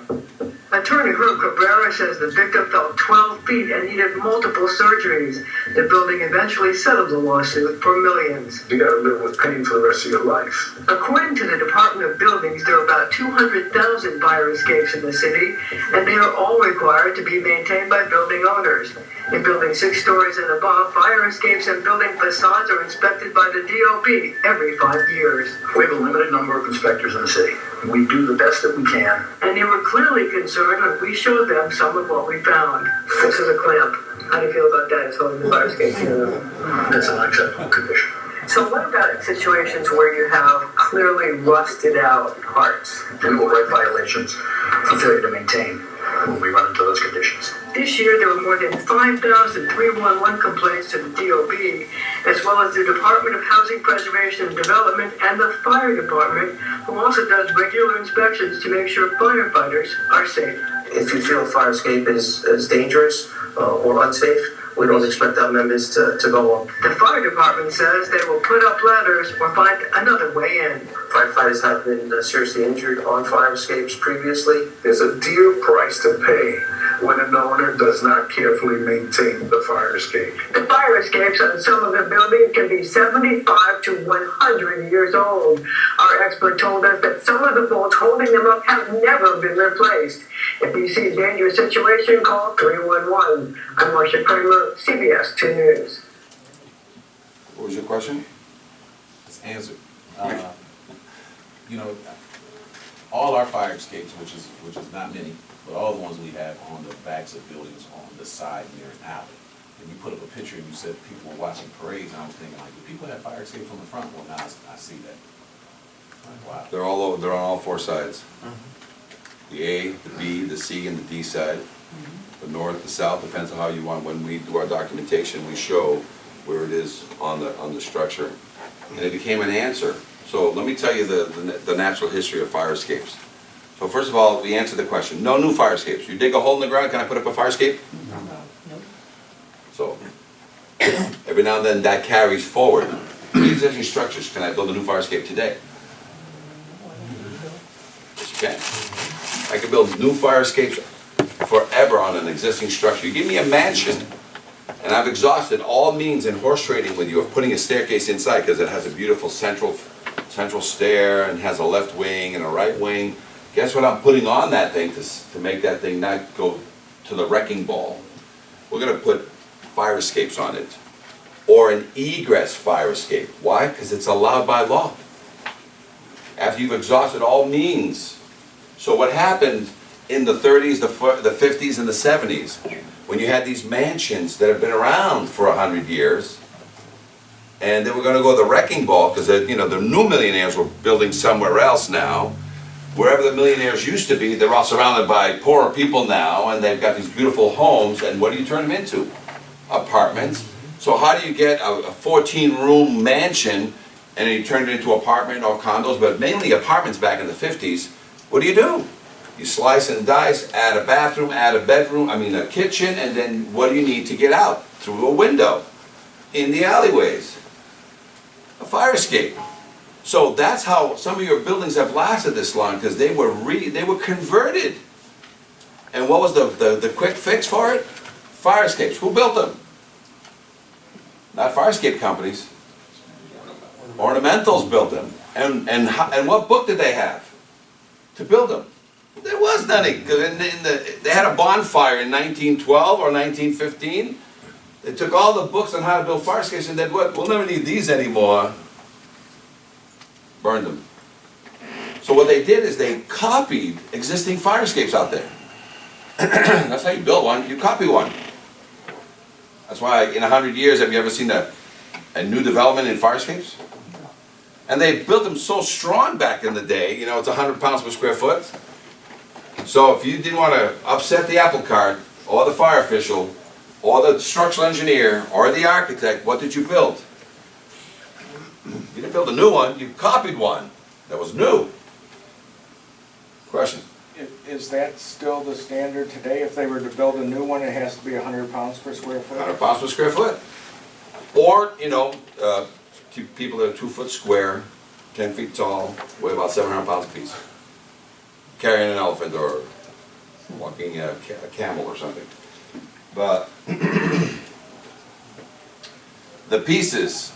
Attorney Herb Cabrera says the victim fell 12 feet and needed multiple surgeries. The building eventually settled the lawsuit for millions. You gotta live with pain for the rest of your life. According to the Department of Buildings, there are about 200,000 fire escapes in the city, and they are all required to be maintained by building owners. In buildings 6 stories and above, fire escapes and building facades are inspected by the DOB every 5 years. We have a limited number of inspectors in the city. We do the best that we can. And they were clearly concerned when we showed them some of what we found. This is a clamp. How do you feel about that? It's holding the fire escapes. It's an unacceptable condition. So what about situations where you have clearly rusted out parts? We will write violations for failure to maintain when we run into those conditions. This year, there were more than 5,000 311 complaints to the DOB, as well as the Department of Housing Preservation and Development and the Fire Department, who also does regular inspections to make sure firefighters are safe. If you feel a fire escape is dangerous or unsafe, we don't expect our members to go up. The fire department says they will put up ladders or find another way in. Firefighters have been seriously injured on fire escapes previously. There's a dear price to pay when an owner does not carefully maintain the fire escape. The fire escapes on some of the buildings can be 75 to 100 years old. Our expert told us that some of the bolts holding them up have never been replaced. If you see a dangerous situation, call 311. I'm Marsha Kramer, CBS 2 News. What was your question? It's answered. You know, all our fire escapes, which is not many, but all the ones we have on the backs of buildings on the side near an alley. And you put up a picture and you said people were watching parades, and I was thinking, like, do people have fire escapes on the front? Well, now I see that. Like, wow. They're all over, they're on all 4 sides. The A, the B, the C, and the D side. The north, the south, depends on how you want. When we do our documentation, we show where it is on the structure. And it became an answer. So let me tell you the natural history of fire escapes. So first of all, we answered the question. No new fire escapes. You dig a hole in the ground, can I put up a fire escape? No. So every now and then that carries forward. Existing structures, can I build a new fire escape today? Yes, you can. I can build new fire escapes forever on an existing structure. You give me a mansion, and I've exhausted all means in horse trading with you of putting a staircase inside because it has a beautiful central stair and has a left wing and a right wing. Guess what I'm putting on that thing to make that thing not go to the wrecking ball? We're going to put fire escapes on it, or an egress fire escape. Why? Because it's allowed by law. After you've exhausted all means. So what happened in the 30s, the 50s, and the 70s, when you had these mansions that have been around for 100 years, and they were going to go to the wrecking ball because the new millionaires were building somewhere else now. Wherever the millionaires used to be, they're all surrounded by poorer people now, and they've got these beautiful homes, and what do you turn them into? Apartments. So how do you get a 14-room mansion and you turn it into apartment or condos, but mainly apartments back in the 50s? What do? You slice and dice, add a bathroom, add a bedroom, a kitchen, and then what do you need to get out? Through a window, in the alleyways. A fire escape. So that's how some of your buildings have lasted this long, because they were converted. And what was the quick fix for it? Fire escapes. Who built them? Not fire escape companies. Ornamentals built them. And what book did they have to build them? There was none, because they had a bonfire in 1912 or 1915. They took all the books on how to build fire escapes and said, what? We'll never need these anymore. Burned them. So what they did is they copied existing fire escapes out there. That's how you build one. You copy one. That's why in 100 years, have you ever seen and new development in fire escapes. And they built them so strong back in the day, you know, it's 100 pounds per square foot. So if you didn't want to upset the apple cart, or the fire official, or the structural engineer, or the architect, what did you build? You didn't build a new one, you copied one that was new. Question? Is that still the standard today? If they were to build a new one, it has to be 100 pounds per square foot? 100 pounds per square foot. Or, you know, people that are 2 foot square, 10 feet tall, weigh about 700 pounds apiece. Carrying an elephant or walking a camel or something. But the pieces.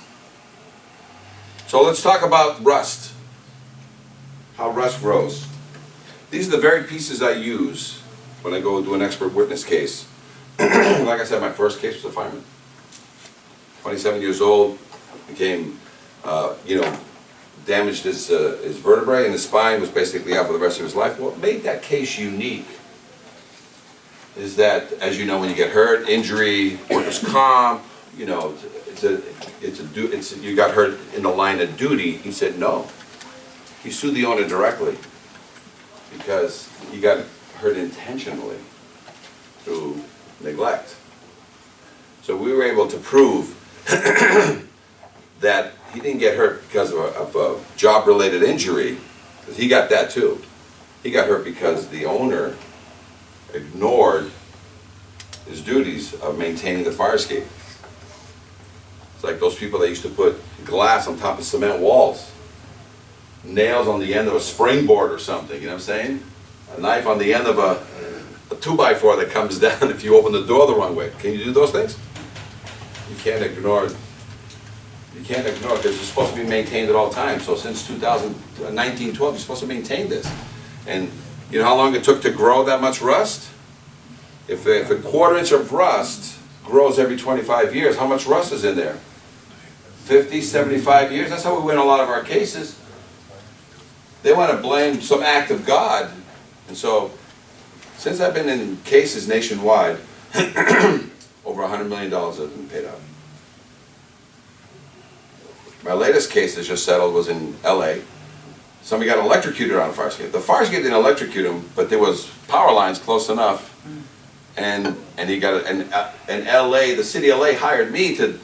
So let's talk about rust. How rust grows. These are the very pieces I use when I go do an expert witness case. Like I said, my first case was a fireman. 27 years old, became, damaged his vertebrae and his spine, was basically out for the rest of his life. What made that case unique is that, as you know, when you get hurt, injury, workers' comp, you know, you got hurt in the line of duty. He said no. He sued the owner directly because he got hurt intentionally through neglect. So we were able to prove that he didn't get hurt because of a job-related injury, because he got that too. He got hurt because the owner ignored his duties of maintaining the fire escape. It's like those people that used to put glass on top of cement walls, nails on the end of a springboard or something, you know what I'm saying? A knife on the end of a 2x4 that comes down if you open the door the wrong way. Can you do those things? You can't ignore it. You can't ignore it because it's supposed to be maintained at all times. So since 1912, you're supposed to maintain this. And you know how long it took to grow that much rust? If a 1/4 inch of rust grows every 25 years, how much rust is in there? 50, 75 years? That's how we win a lot of our cases. They want to blame some act of God. And so, since I've been in cases nationwide, over $100 million has been paid out. My latest case that just settled was in LA. Somebody got electrocuted on a fire escape. The fire escape didn't electrocute him, but there was power lines close enough. And he got it. And LA, the city of LA hired me to.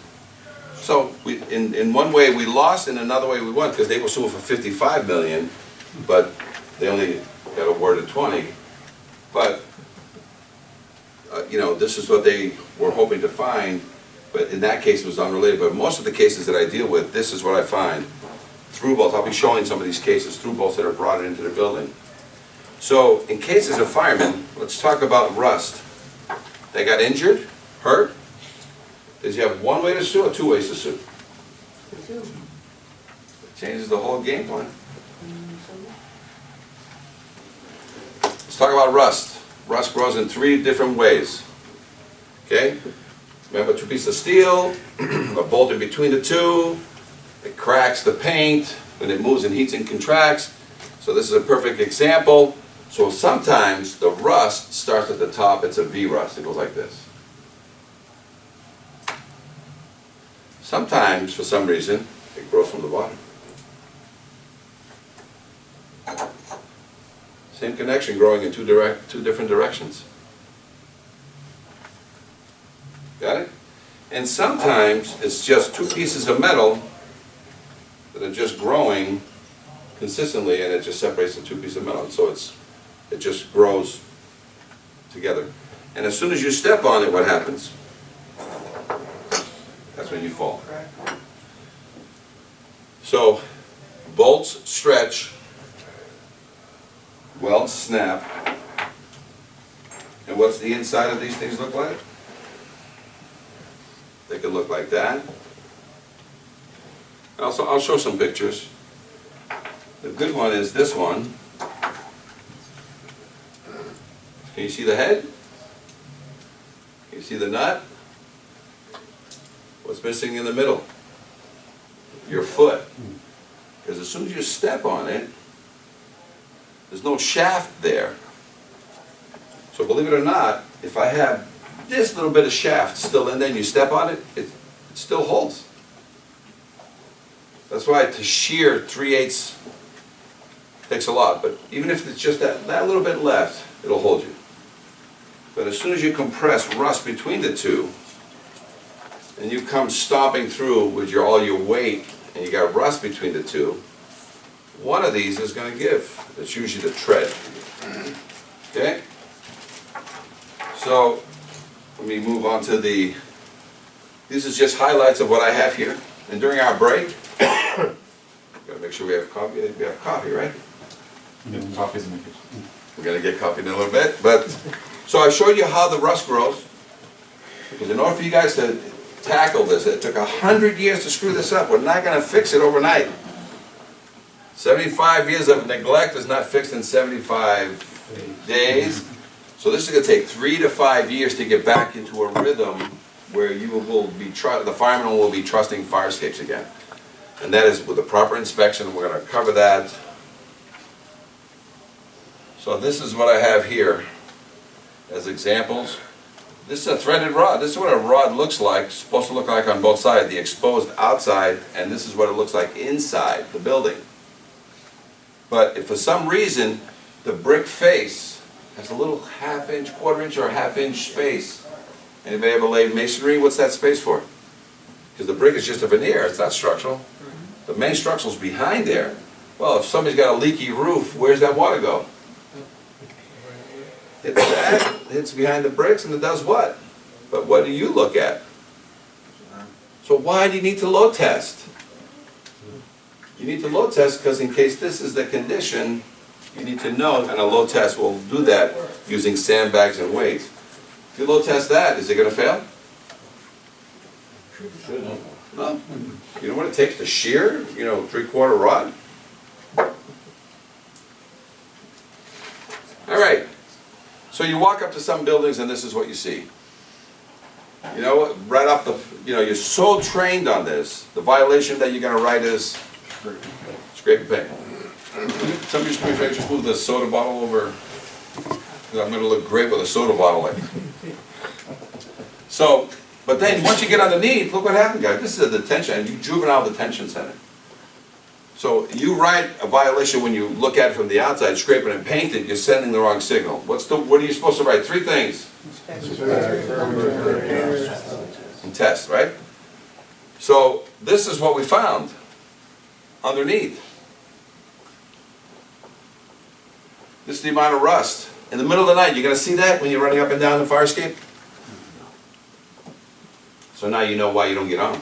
So in one way we lost, in another way we won, because they were suing for $55 million, but they only got awarded 20. But you know, this is what they were hoping to find. But in that case, it was unrelated. But most of the cases that I deal with, this is what I find. Through bolts, I'll be showing some of these cases, through bolts that are brought into the building. So in cases of firemen, let's talk about rust. They got injured, hurt. Does you have one way to sue or 2 ways to sue? It changes the whole game plan. Let's talk about rust. Rust grows in 3 different ways. Okay? Remember, 2 pieces of steel, a bolt in between the 2, it cracks the paint when it moves and heats and contracts. So this is a perfect example. So sometimes the rust starts at the top, it's a V rust, it goes like this. Sometimes, for some reason, it grows from the bottom. Same connection growing in 2 different directions. Got it? And sometimes it's just 2 pieces of metal that are just growing consistently, and it just separates the 2 pieces of metal. So it just grows together. And as soon as you step on it, what happens? That's when you fall. So bolts stretch, welds snap, and what's the inside of these things look like? They could look like that. Also, I'll show some pictures. The good one is this one. Can you see the head? Can you see the nut? What's missing in the middle? Your foot. Because as soon as you step on it, there's no shaft there. So believe it or not, if I have this little bit of shaft still in there and you step on it, it still holds. That's why to shear 3/8 takes a lot, but even if it's just that little bit left, it'll hold you. But as soon as you compress rust between the two, and you come stomping through with all your weight, and you got rust between the two, one of these is going to give. It's usually the tread. Okay? So, let me move on to this is just highlights of what I have here. And during our break, gotta make sure we have coffee. We have coffee, right? Coffee's in the kitchen. We're gonna get coffee in a little bit, but, so I showed you how the rust grows. Because in order for you guys to tackle this, it took 100 years to screw this up. We're not gonna fix it overnight. 75 years of neglect is not fixed in 75 days. So this is gonna take 3 to 5 years to get back into a rhythm where you will be, the firemen will be trusting fire escapes again. And that is with the proper inspection, and we're gonna cover that. So this is what I have here as examples. This is a threaded rod. This is what a rod looks like, supposed to look like on both sides, the exposed outside, and this is what it looks like inside the building. But if for some reason the brick face has a little half-inch, quarter-inch, or half-inch space, anybody ever laid masonry? What's that space for? Because the brick is just a veneer, it's not structural. The main structural's behind there. Well, if somebody's got a leaky roof, where's that water go? It's that, it's behind the bricks, and it does what? But what do you look at? So why do you need to load test? You need to load test because in case this is the condition, you need to know, and a load test will do that using sandbags and weights. If you load test that, is it going to fail? No. You know what it takes to shear, 3/4 rod? All right. So you walk up to some buildings and this is what you see. Right off you're so trained on this, the violation that you're going to write is scrape and paint. Somebody just just move the soda bottle over, because I'm going to look great with a soda bottle. So, but then once you get underneath, look what happened, guys. This is a detention, juvenile detention center. So you write a violation when you look at it from the outside, scrape it and paint it, you're sending the wrong signal. What are you supposed to write? 3 things. And test, right? So this is what we found underneath. This is the amount of rust. In the middle of the night, you're going to see that when you're running up and down the fire escape? So now you know why you don't get on.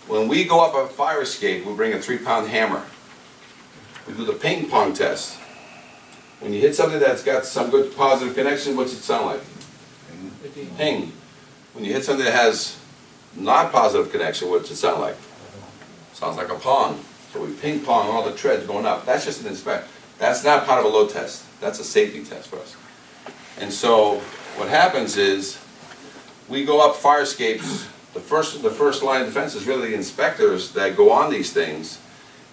When we go up a fire escape, we bring a 3-pound hammer. We do the ping pong test. When you hit something that's got some good positive connection, what's it sound like? Ping. When you hit something that has not positive connection, what's it sound like? Sounds like a pong. So we ping pong all the treads going up. That's just an inspection. That's not part of a load test. That's a safety test for us. And so what happens is we go up fire escapes. The first line of defense is really the inspectors that go on these things,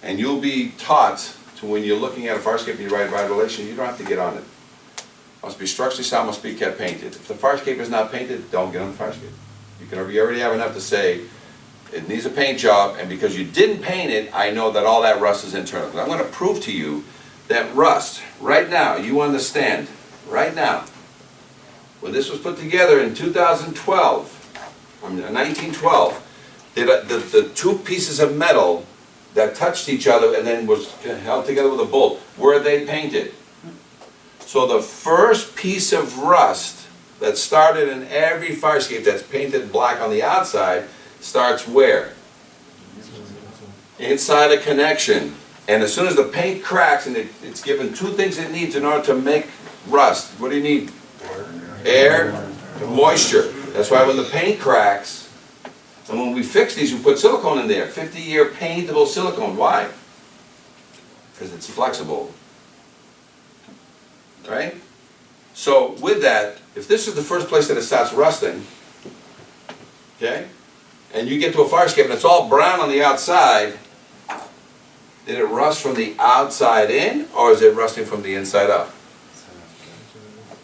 and you'll be taught to, when you're looking at a fire escape and you write a violation, you don't have to get on it. Must be structurally sound, must be kept painted. If the fire escape is not painted, don't get on the fire escape. You already have enough to say, it needs a paint job, and because you didn't paint it, I know that all that rust is internal. Because I'm going to prove to you that rust, right now, you understand, right now, when this was put together in 1912, the 2 pieces of metal that touched each other and then was held together with a bolt, were they painted? So the first piece of rust that started in every fire escape that's painted black on the outside starts where? Inside a connection. And as soon as the paint cracks, and it's given 2 things it needs in order to make rust. What do you need? Air, moisture. That's why when the paint cracks, and when we fix these, we put silicone in there. 50-year paintable silicone. Why? Because it's flexible. Right? So with that, if this is the first place that it starts rusting, okay, and you get to a fire escape and it's all brown on the outside, did it rust from the outside in, or is it rusting from the inside out?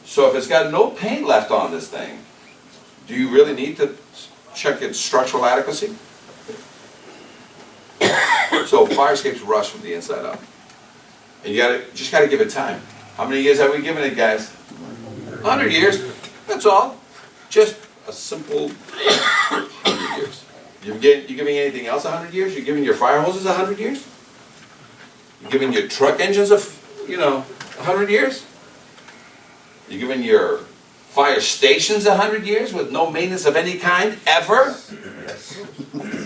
So if it's got no paint left on this thing, do you really need to check its structural adequacy? So fire escapes rust from the inside out. And you just gotta give it time. How many years have we given it, guys? 100 years, that's all. Just a simple 100 years. You giving anything else 100 years? You're giving your fire hoses 100 years? You're giving your truck engines 100 years? You're giving your fire stations 100 years with no maintenance of any kind, ever?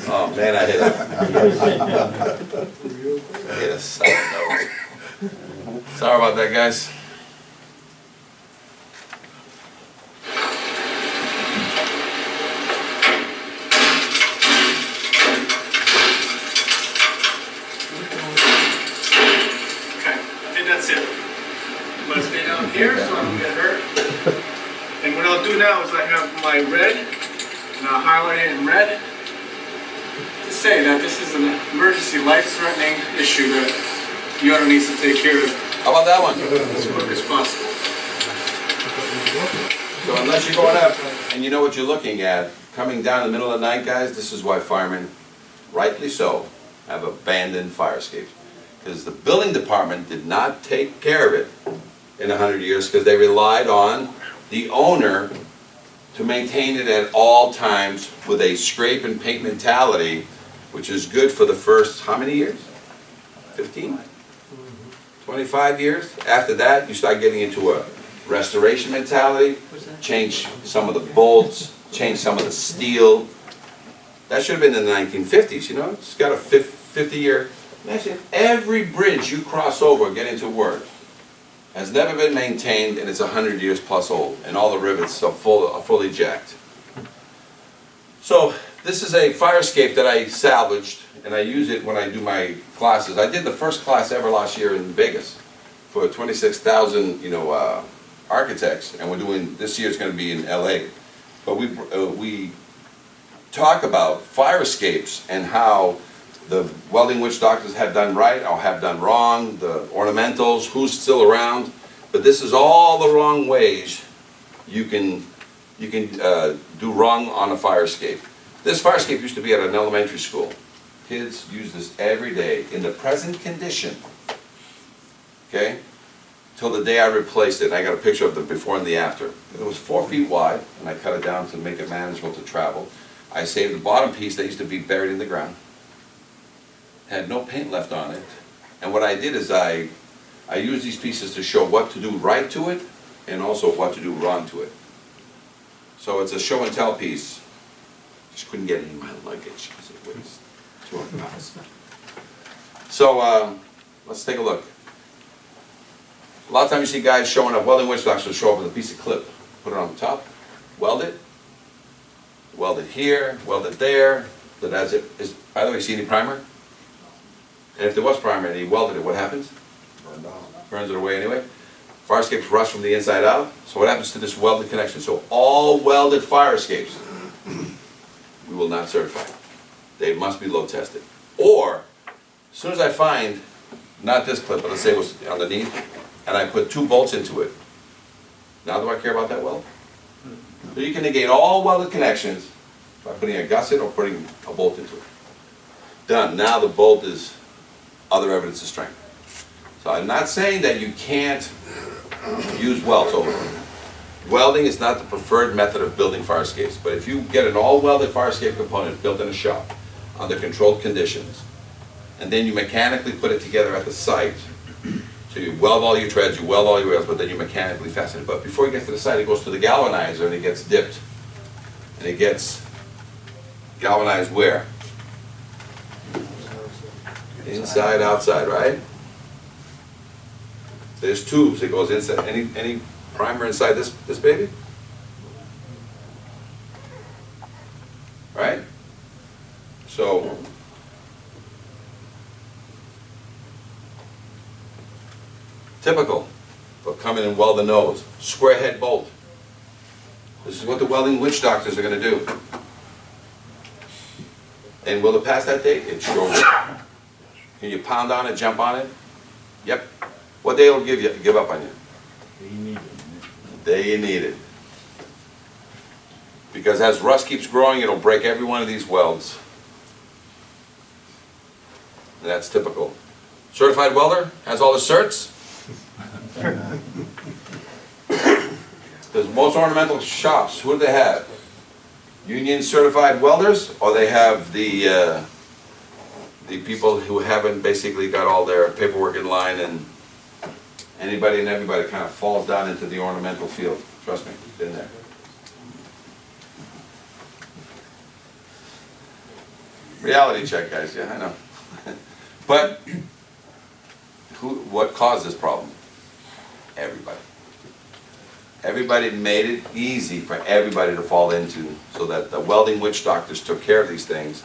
Oh man, I hit a side note. Sorry about that, guys. That's it. I'm going to stay down here so I don't get hurt. And what I'll do now is I have my red, and I'll highlight it in red to say that this is an emergency life-threatening issue that the owner needs to take care of. How about that one? As quick as possible. So unless you're going up and you know what you're looking at, coming down in the middle of the night, guys, this is why firemen, rightly so, have abandoned fire escapes. Because the building department did not take care of it in 100 years because they relied on the owner to maintain it at all times with a scrape and paint mentality, which is good for the first, how many years? 15? 25 years? After that, you start getting into a restoration mentality, change some of the bolts, change some of the steel. That should have been in the 1950s, you know? It's got a 50-year... Imagine every bridge you cross over getting to work has never been maintained and it's 100 years plus old and all the rivets are fully jacked. So this is a fire escape that I salvaged and I use it when I do my classes. I did the first class ever last year in Vegas for 26,000 architects, and we're doing, this year it's going to be in LA. But we talk about fire escapes and how the welding witch doctors have done right or have done wrong, the ornamentals, who's still around. But this is all the wrong ways you can do wrong on a fire escape. This fire escape used to be at an elementary school. Kids use this every day in the present condition, okay, till the day I replaced it. I got a picture of the before and the after. It was 4 feet wide, and I cut it down to make it manageable to travel. I saved the bottom piece that used to be buried in the ground. Had no paint left on it, and what I did is I used these pieces to show what to do right to it and also what to do wrong to it. So it's a show and tell piece. Just couldn't get it in my luggage because it weighs 200 pounds. So let's take a look. A lot of times you see guys showing up, welding witch doctors will show up with a piece of clip, put it on the top, weld it here, weld it there. That as it is. By the way, see any primer? And if there was primer and he welded it, what happens? Burns it away anyway. Fire escapes rust from the inside out. So what happens to this welded connection? So all welded fire escapes, we will not certify. They must be load tested. Or, as soon as I find, not this clip, but let's say it was underneath, and I put 2 bolts into it, now do I care about that weld? So you can negate all welded connections by putting a gusset or putting a bolt into it. Done. Now the bolt is other evidence of strength. So I'm not saying that you can't use welds. So welding is not the preferred method of building fire escapes, but if you get an all-welded fire escape component built in a shop under controlled conditions, and then you mechanically put it together at the site, so you weld all your treads, you weld all your rails, but then you mechanically fasten it. But before it gets to the site, it goes to the galvanizer and it gets dipped. And it gets galvanized where? Inside, outside, right? There's tubes. It goes inside. Any primer inside this baby? Right? So typical. They'll come in and weld the nose. Square head bolt. This is what the welding witch doctors are going to do. And will it pass that date? It sure will. Can you pound on it, jump on it? Yep. What day will give up on you? The day you need it. Because as rust keeps growing, it'll break every one of these welds. And that's typical. Certified welder, has all the certs. There's most ornamental shops, who do they have? Union certified welders, or they have the people who haven't basically got all their paperwork in line, and anybody and everybody kind of falls down into the ornamental field. Trust me, been there. Reality check, guys, yeah, I know. But what caused this problem? Everybody. Everybody made it easy for everybody to fall into, so that the welding witch doctors took care of these things.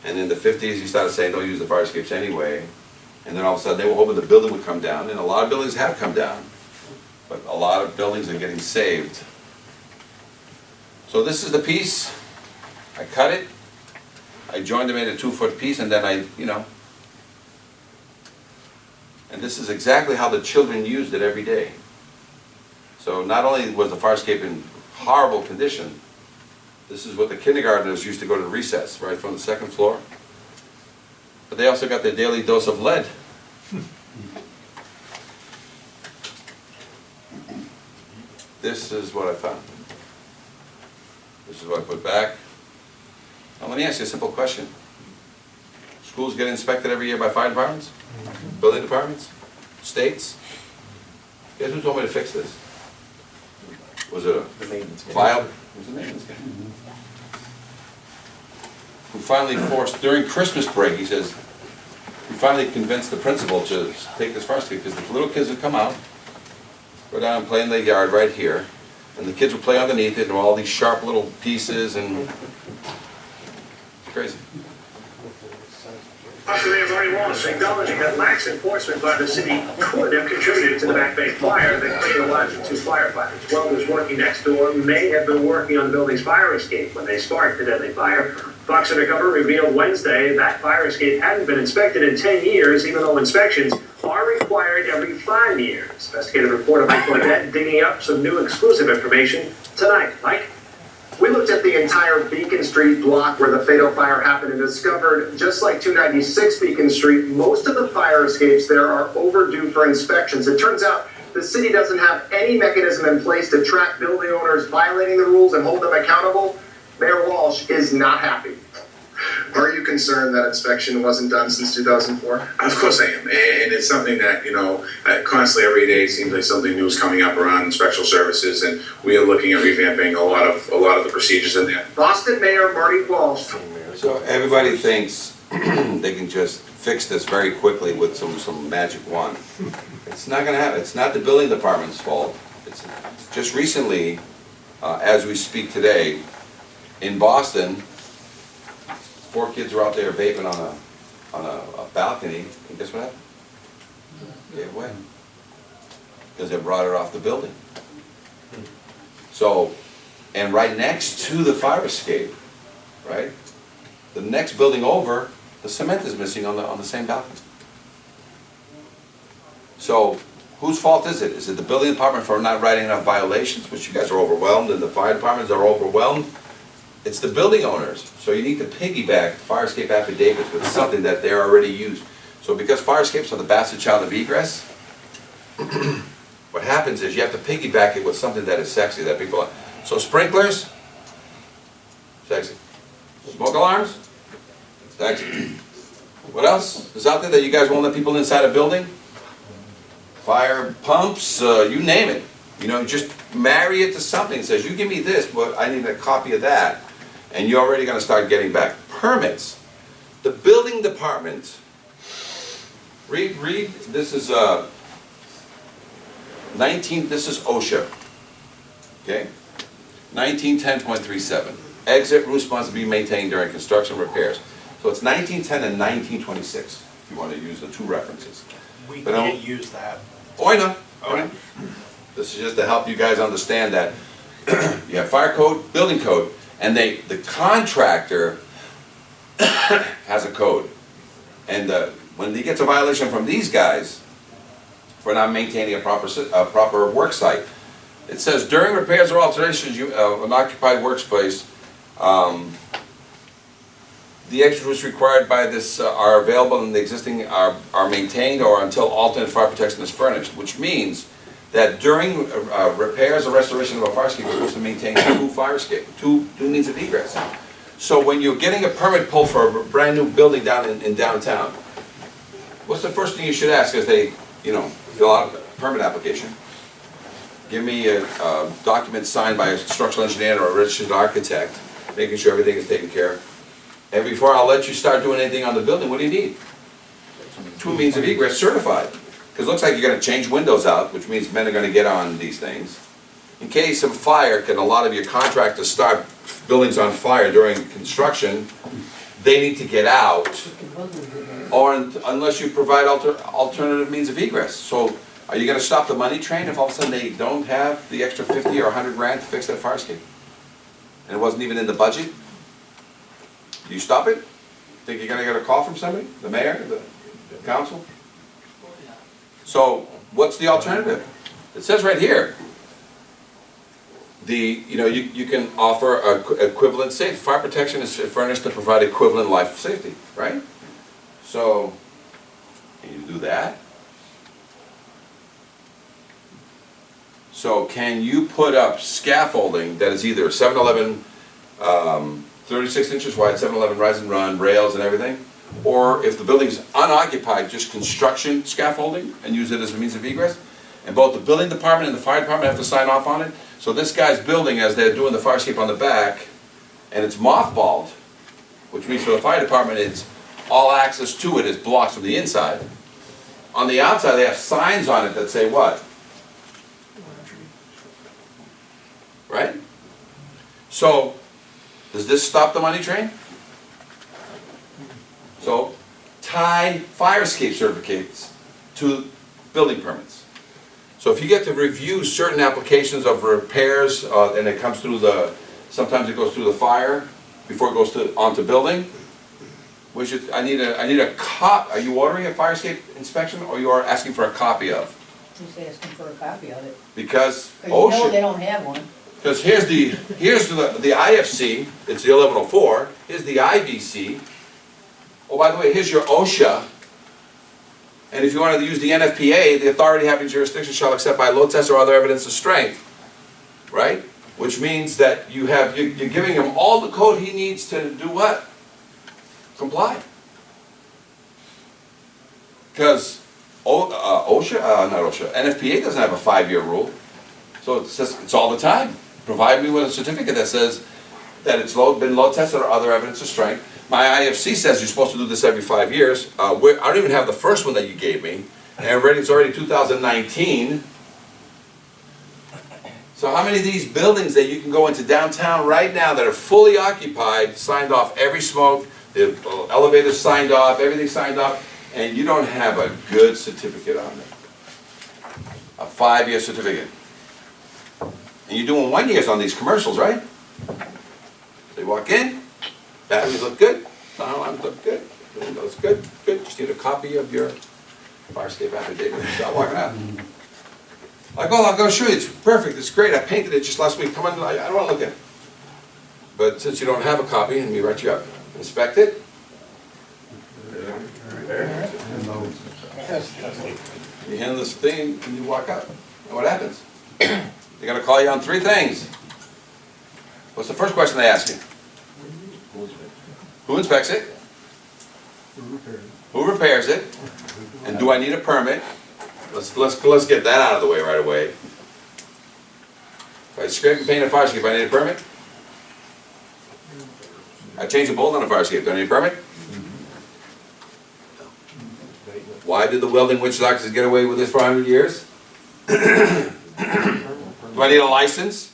And in the 50s, you started saying, don't use the fire escapes anyway. And then all of a sudden, they were hoping the building would come down, and a lot of buildings have come down. But a lot of buildings are getting saved. So this is the piece. I cut it. I joined them in a 2-foot piece, and then and this is exactly how the children used it every day. So not only was the fire escape in horrible condition, this is what the kindergartners used to go to recess, right from the 2nd floor. But they also got their daily dose of lead. This is what I found. This is what I put back. Now let me ask you a simple question. Schools get inspected every year by fire departments? Building departments? States? Guess who told me to fix this? Was it The maintenance guy. file? It was the maintenance guy. Who finally forced, during Christmas break, he says, we finally convinced the principal to take this fire escape, because the little kids would come out, go down and play in the yard right here, and the kids would play underneath it, and all these sharp little pieces, and it's crazy. Mayor Marty Walsh acknowledging that lax enforcement by the city could have contributed to the Back Bay fire that claimed the lives of 2 firefighters. Welders working next door may have been working on the building's fire escape when they sparked the deadly fire. Fox Undercover revealed Wednesday that fire escape hadn't been inspected in 10 years, even though inspections are required every 5 years. Investigative reporter Mike Burnett digging up some new exclusive information tonight. Mike? We looked at the entire Beacon Street block where the fatal fire happened and discovered, just like 296 Beacon Street, most of the fire escapes there are overdue for inspections. It turns out the city doesn't have any mechanism in place to track building owners violating the rules and hold them accountable. Mayor Walsh is not happy. Are you concerned that inspection wasn't done since 2004? Of course I am, and it's something that, constantly every day it seems like something new is coming up around inspection services, and we are looking at revamping a lot of the procedures in there. Boston Mayor Marty Walsh. So everybody thinks they can just fix this very quickly with some magic wand. It's not gonna happen. It's not the building department's fault. It's just recently, as we speak today, in Boston, 4 kids were out there vaping on a balcony, and guess what happened? Gave away. Because they brought it off the building. So, and right next to the fire escape, right? The next building over, the cement is missing on the same balcony. So, whose fault is it? Is it the building department for not writing enough violations, which you guys are overwhelmed, and the fire departments are overwhelmed? It's the building owners. So you need to piggyback fire escape affidavits with something that they're already used. So because fire escapes are the bastard child of egress, what happens is you have to piggyback it with something that is sexy, that people like. So sprinklers, sexy. Smoke alarms, sexy. What else is out there that you guys won't let people inside a building? Fire pumps, you name it. Just marry it to something. It says, you give me this, but I need a copy of that. And you're already going to start getting back permits. The building department, read, this is this is OSHA, okay? 1910.37. Exit roofs must be maintained during construction repairs. So it's 1910 and 1926, if you want to use the 2 references. We can't use that. Oh, I know. Okay. This is just to help you guys understand that you have fire code, building code, and the contractor has a code. And when he gets a violation from these guys for not maintaining a proper work site, it says during repairs or alterations of an occupied workspace, the extras required by this are available and the existing are maintained or until alternate fire protection is furnished, which means that during repairs or restoration of a fire escape, you're supposed to maintain two means of egress. So when you're getting a permit pull for a brand new building down in downtown, what's the first thing you should ask as they, fill out a permit application? Give me a document signed by a structural engineer or a registered architect, making sure everything is taken care of. And before I'll let you start doing anything on the building, what do you need? Two means of egress certified. Because it looks like you're gonna change windows out, which means men are gonna get on these things. In case of fire, can a lot of your contractors start buildings on fire during construction, they need to get out, or unless you provide alternative means of egress. So are you gonna stop the money train if all of a sudden they don't have the extra 50 or 100 grand to fix that fire escape? And it wasn't even in the budget? Do you stop it? Think you're gonna get a call from somebody? The mayor, the council? So what's the alternative? It says right here, you can offer equivalent safety. Fire protection is furnished to provide equivalent life safety, right? So, can you do that? So can you put up scaffolding that is either 7-Eleven 36 inches wide, 7-Eleven rise and run, rails and everything? Or if the building's unoccupied, just construction scaffolding and use it as a means of egress? And both the building department and the fire department have to sign off on it. So this guy's building, as they're doing the fire escape on the back, and it's mothballed, which means for the fire department, it's all access to it is blocked from the inside. On the outside, they have signs on it that say what? Right? So, does this stop the money train? So, tie fire escape certificates to building permits. So if you get to review certain applications of repairs, and it comes through sometimes it goes through the fire before it goes onto building, I need a copy. Are you ordering a fire escape inspection, or you are asking for a copy of? Who's asking for a copy of it? Because OSHA, they don't have one. Because here's the IFC, it's the 1104, here's the IBC. Oh, by the way, here's your OSHA. And if you wanted to use the NFPA, the authority having jurisdiction shall accept by load test or other evidence of strength, right? Which means that you're giving him all the code he needs to do what? Comply. Because NFPA doesn't have a 5-year rule. So it's all the time. Provide me with a certificate that says that it's been load tested or other evidence of strength. My IFC says you're supposed to do this every 5 years. I don't even have the first one that you gave me. And it's already 2019. So how many of these buildings that you can go into downtown right now that are fully occupied, signed off every smoke, the elevators signed off, everything signed off, and you don't have a good certificate on it? A 5-year certificate. And you're doing 1 years on these commercials, right? They walk in, batteries look good, sound alarms look good, windows good, just need a copy of your fire escape affidavit and start walking out. Like, oh, I'll go show you, it's perfect, it's great, I painted it just last week, come on, I don't want to look at it. But since you don't have a copy, and we write you up, inspect it. You hand this thing and you walk out. And what happens? They're going to call you on 3 things. What's the first question they ask you? Who inspects it? Who repairs it? And do I need a permit? Let's get that out of the way right away. If I scrape and paint a fire escape, do I need a permit? I change a bolt on a fire escape, do I need a permit? Why did the welding witch doctors get away with this for 100 years? Do I need a license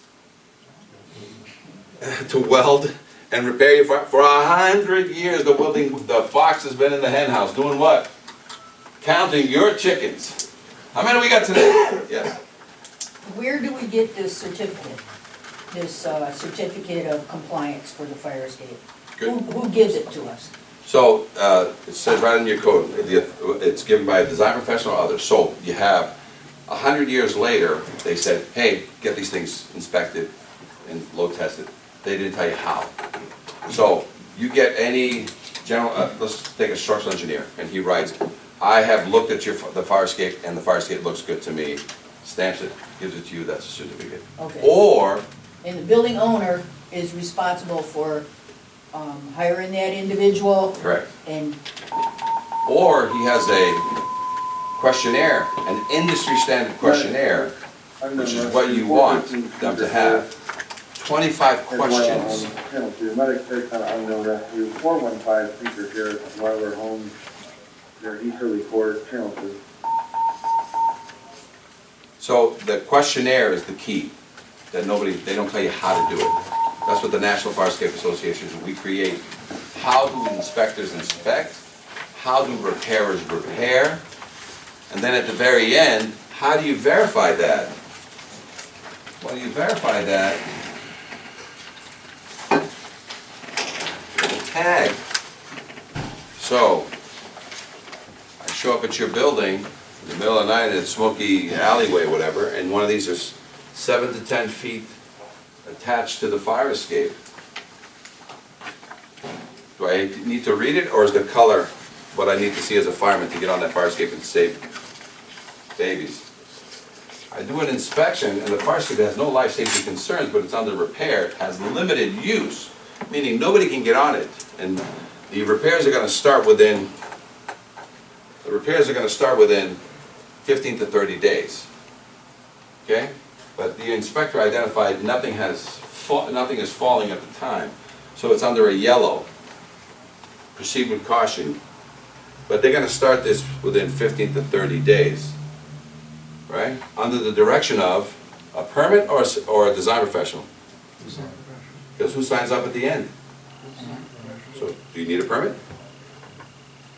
to weld and repair your fire? For 100 years, the fox has been in the hen house doing what? Counting your chickens. How many we got today? Yes. Where do we get this certificate? This certificate of compliance for the fire escape? Who gives it to us? So it says right in your code, it's given by a design professional or others. So you have 100 years later, they said, hey, get these things inspected and load tested. They didn't tell you how. So you get any let's take a structural engineer, and he writes, I have looked at the fire escape, and the fire escape looks good to me, stamps it, gives it to you, that's a certificate. Okay. Or, And the building owner is responsible for hiring that individual correct, and, or he has a questionnaire, an industry standard questionnaire, which is what you want them to have. 25 questions. The medic said kind of unknown rescue, 415 feature here, while their homes, their easterly court, channel 2. So the questionnaire is the key, that they don't tell you how to do it. That's what the National Fire Escape Association is. We create, how do inspectors inspect? How do repairers repair? And then at the very end, how do you verify that? Well, you verify that with a tag. So, I show up at your building in the middle of the night in a smoky alleyway, whatever, and one of these is 7 to 10 feet attached to the fire escape. Do I need to read it, or is the color what I need to see as a fireman to get on that fire escape and save babies? I do an inspection, and the fire escape has no life safety concerns, but it's under repair, it has limited use, meaning nobody can get on it. And the repairs are going to start within 15 to 30 days. Okay? But the inspector identified nothing is falling at the time, so it's under a yellow. Proceed with caution. But they're going to start this within 15 to 30 days, right? Under the direction of a permit or a design professional. Because who signs up at the end? So, do you need a permit?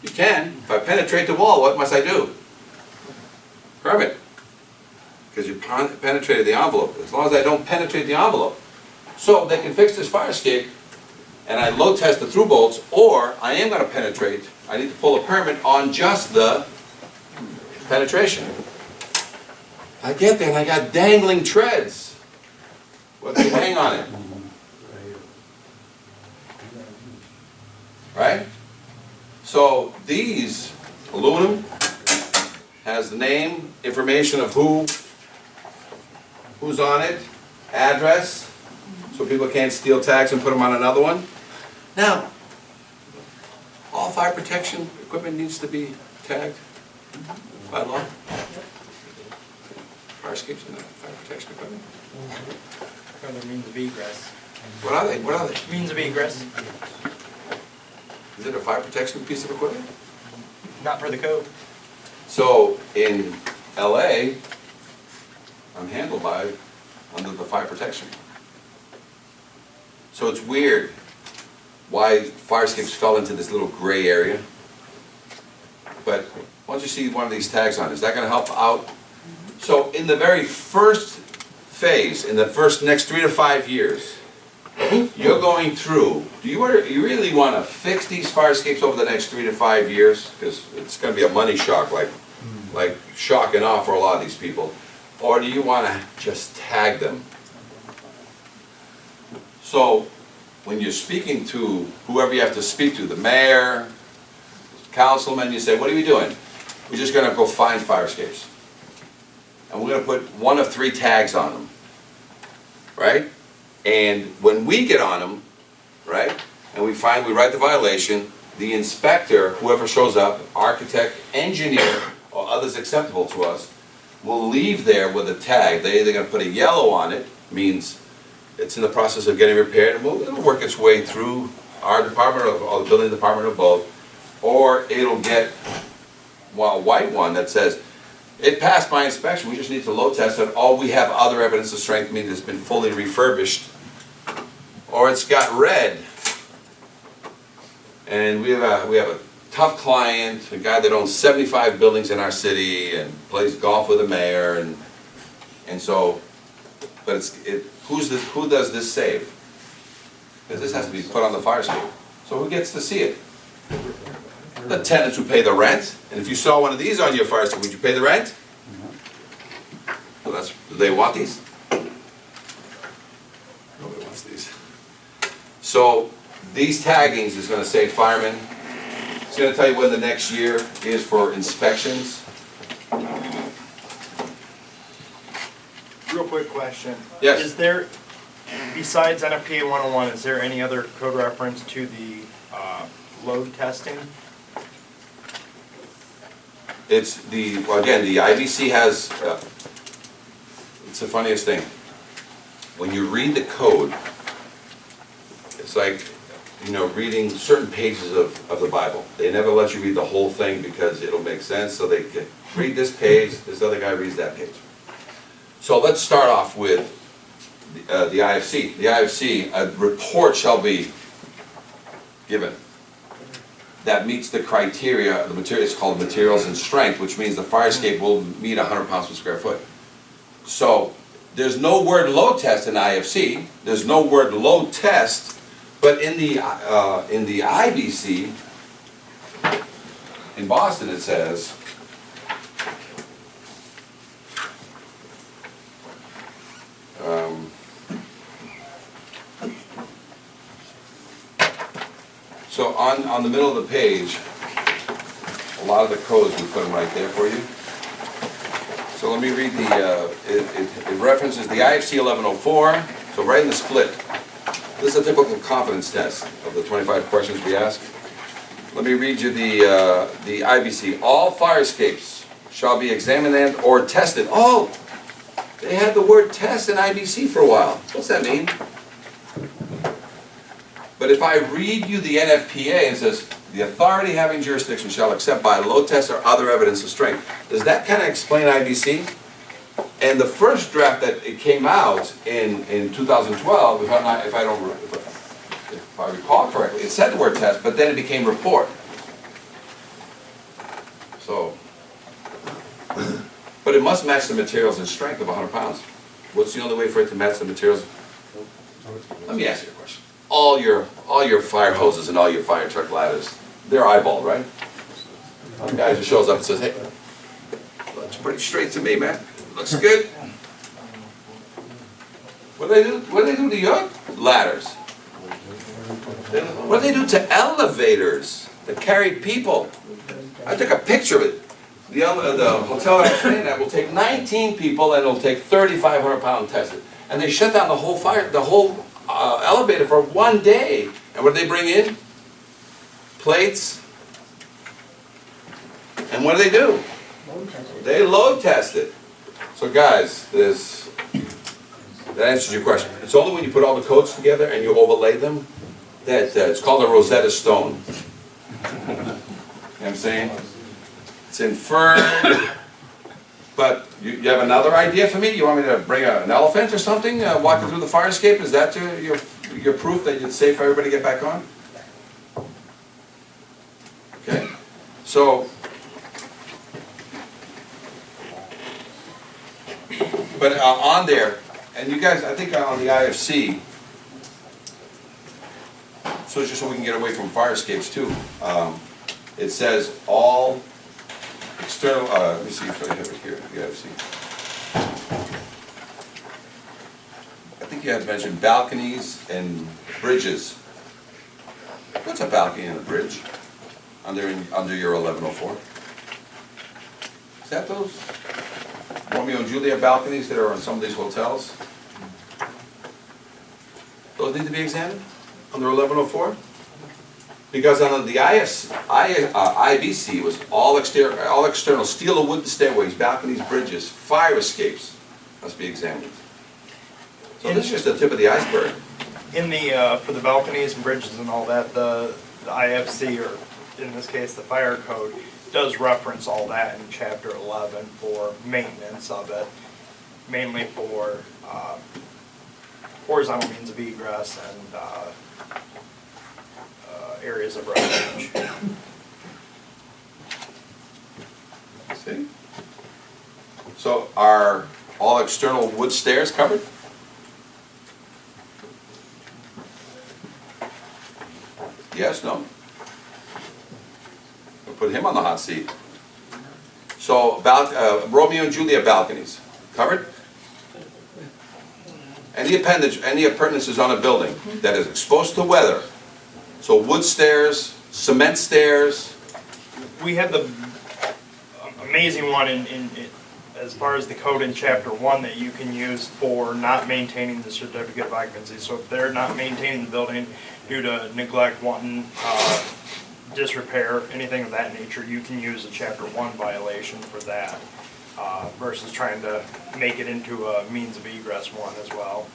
You can. If I penetrate the wall, what must I do? Permit. Because you penetrated the envelope. As long as I don't penetrate the envelope. So they can fix this fire escape, and I load test the through bolts, or I am going to penetrate. I need to pull a permit on just the penetration. I get there and I got dangling treads. What do you hang on it? Right? So these, aluminum, has the name, information of who's on it, address, so people can't steal tags and put them on another one. Now, all fire protection equipment needs to be tagged by law. Fire escapes and fire protection equipment. Or their means of egress. What are they? What are they? Means of egress. Is it a fire protection piece of equipment? Not for the code. So in LA, I'm handled under the fire protection. So it's weird why fire escapes fell into this little gray area. But once you see one of these tags on, is that going to help out? So in the very first phase, in the next 3 to 5 years, you're going through, do you really want to fix these fire escapes over the next 3 to 5 years? Because it's going to be a money shock, like shocking off for a lot of these people. Or do you want to just tag them? So when you're speaking to whoever you have to speak to, the mayor, councilman, you say, what are we doing? We're just going to go find fire escapes. And we're going to put 1 of 3 tags on them. Right? And when we get on them, right, and we write the violation, the inspector, whoever shows up, architect, engineer, or others acceptable to us, will leave there with a tag. They're either going to put a yellow on it, means it's in the process of getting repaired, and it'll work its way through our department or the building department or both, or it'll get a white one that says, it passed my inspection, we just need to load test it, or we have other evidence of strength, meaning it's been fully refurbished, or it's got red. And we have a tough client, a guy that owns 75 buildings in our city and plays golf with the mayor, and so, but who does this save? Because this has to be put on the fire escape. So who gets to see it? The tenants who pay the rent. And if you saw one of these on your fire escape, would you pay the rent? Well, do they want these? Nobody wants these. So these taggings is going to save firemen It's gonna tell you when the next year is for inspections. Real quick question. Yes. Is there, besides NFPA 101, is there any other code reference to the load testing? It's the, well, again, the IBC has, it's the funniest thing. When you read the code, it's like, you know, reading certain pages of the Bible. They never let you read the whole thing because it'll make sense, so they can read this page, this other guy reads that page. So let's start off with the IFC. The IFC, a report shall be given that meets the criteria, the material, it's called materials and strength, which means the fire escape will meet 100 pounds per square foot. So there's no word load test in IFC, there's no word load test, but in the IBC, in Boston it says, so on the middle of the page, a lot of the codes, we put them right there for you. So let me read the, it references the IFC 1104, so right in the split. This is a typical confidence test of the 25 questions we ask. Let me read you the IBC. All fire escapes shall be examined and or tested. Oh, they had the word test in IBC for a while. What's that mean? But if I read you the NFPA and it says, the authority having jurisdiction shall accept by load test or other evidence of strength. Does that kind of explain IBC? And the first draft that it came out in 2012, if I recall correctly, it said the word test, but then it became report. So, but it must match the materials and strength of 100 pounds. What's the only way for it to match the materials? Let me ask you a question. All your fire hoses and all your fire truck ladders, they're eyeballed, right? Some guy just shows up and says, hey, looks pretty straight to me, man. Looks good. What do they do? What do they do to your ladders? What do they do to elevators that carry people? I took a picture of it. The hotel I'm staying at will take 19 people and it'll take 3,500 pound tested. And they shut down the whole elevator for one day. And what do they bring in? Plates. And what do? They load test it. So guys, that answers your question. It's only when you put all the codes together and you overlay them that it's called a Rosetta Stone. You know what I'm saying? It's inferred. But you have another idea for me? You want me to bring an elephant or something, walk you through the fire escape? Is that your proof that it's safe for everybody to get back on? Okay. So, but on there, and you guys, I think on the IFC, so just so we can get away from fire escapes too, it says all external, let me see if I have it here, the IFC. I think you had mentioned balconies and bridges. What's a balcony and a bridge under your 1104? Is that those Romeo and Juliet balconies that are on some of these hotels? Those need to be examined under 1104? Because on the IBC was all external steel or wooden stairways, balconies, bridges, fire escapes must be examined. So this is just the tip of the iceberg. In the for the balconies and bridges and all that, the IFC, or in this case the fire code, does reference all that in chapter 11 for maintenance of it, mainly for horizontal means of egress and areas of refuge. See? So are all external wood stairs covered? Yes, no? We'll put him on the hot seat. So Romeo and Juliet balconies, covered? Any appurtenances on a building that is exposed to weather, so wood stairs, cement stairs, we had the amazing one as far as the code in chapter 1 that you can use for not maintaining the certificate of occupancy. So if they're not maintaining the building due to neglect, wanton, disrepair, anything of that nature, you can use a chapter 1 violation for that, versus trying to make it into a means of egress one as well.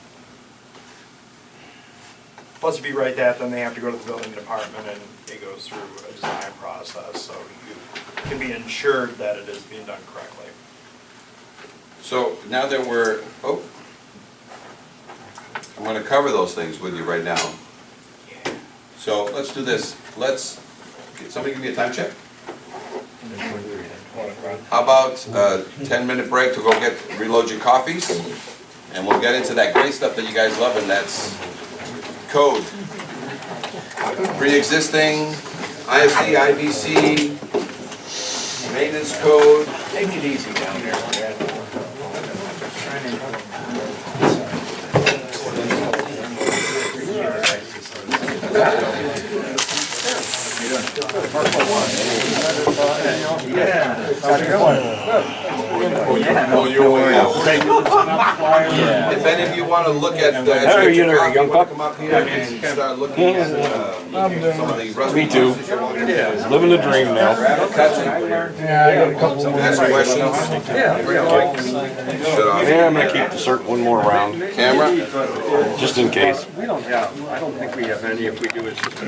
Plus, if you write that, then they have to go to the building department and it goes through a design process, so you can be ensured that it is being done correctly. So now that we're, I'm gonna cover those things with you right now. So let's do this. Somebody give me a time check? How about a 10-minute break to go reload your coffees? And we'll get into that great stuff that you guys love, and that's code. Pre-existing, IFC, IBC, maintenance code. Take it easy down there. If any of you want to look at, come up here and start looking at some of the rest. Me too. Living the dream now. Yeah, I got a couple more. Ask questions. Yeah, I'm gonna keep the circle one more round. Camera? Just in case. We don't have, I don't think we have any. If we do, it's just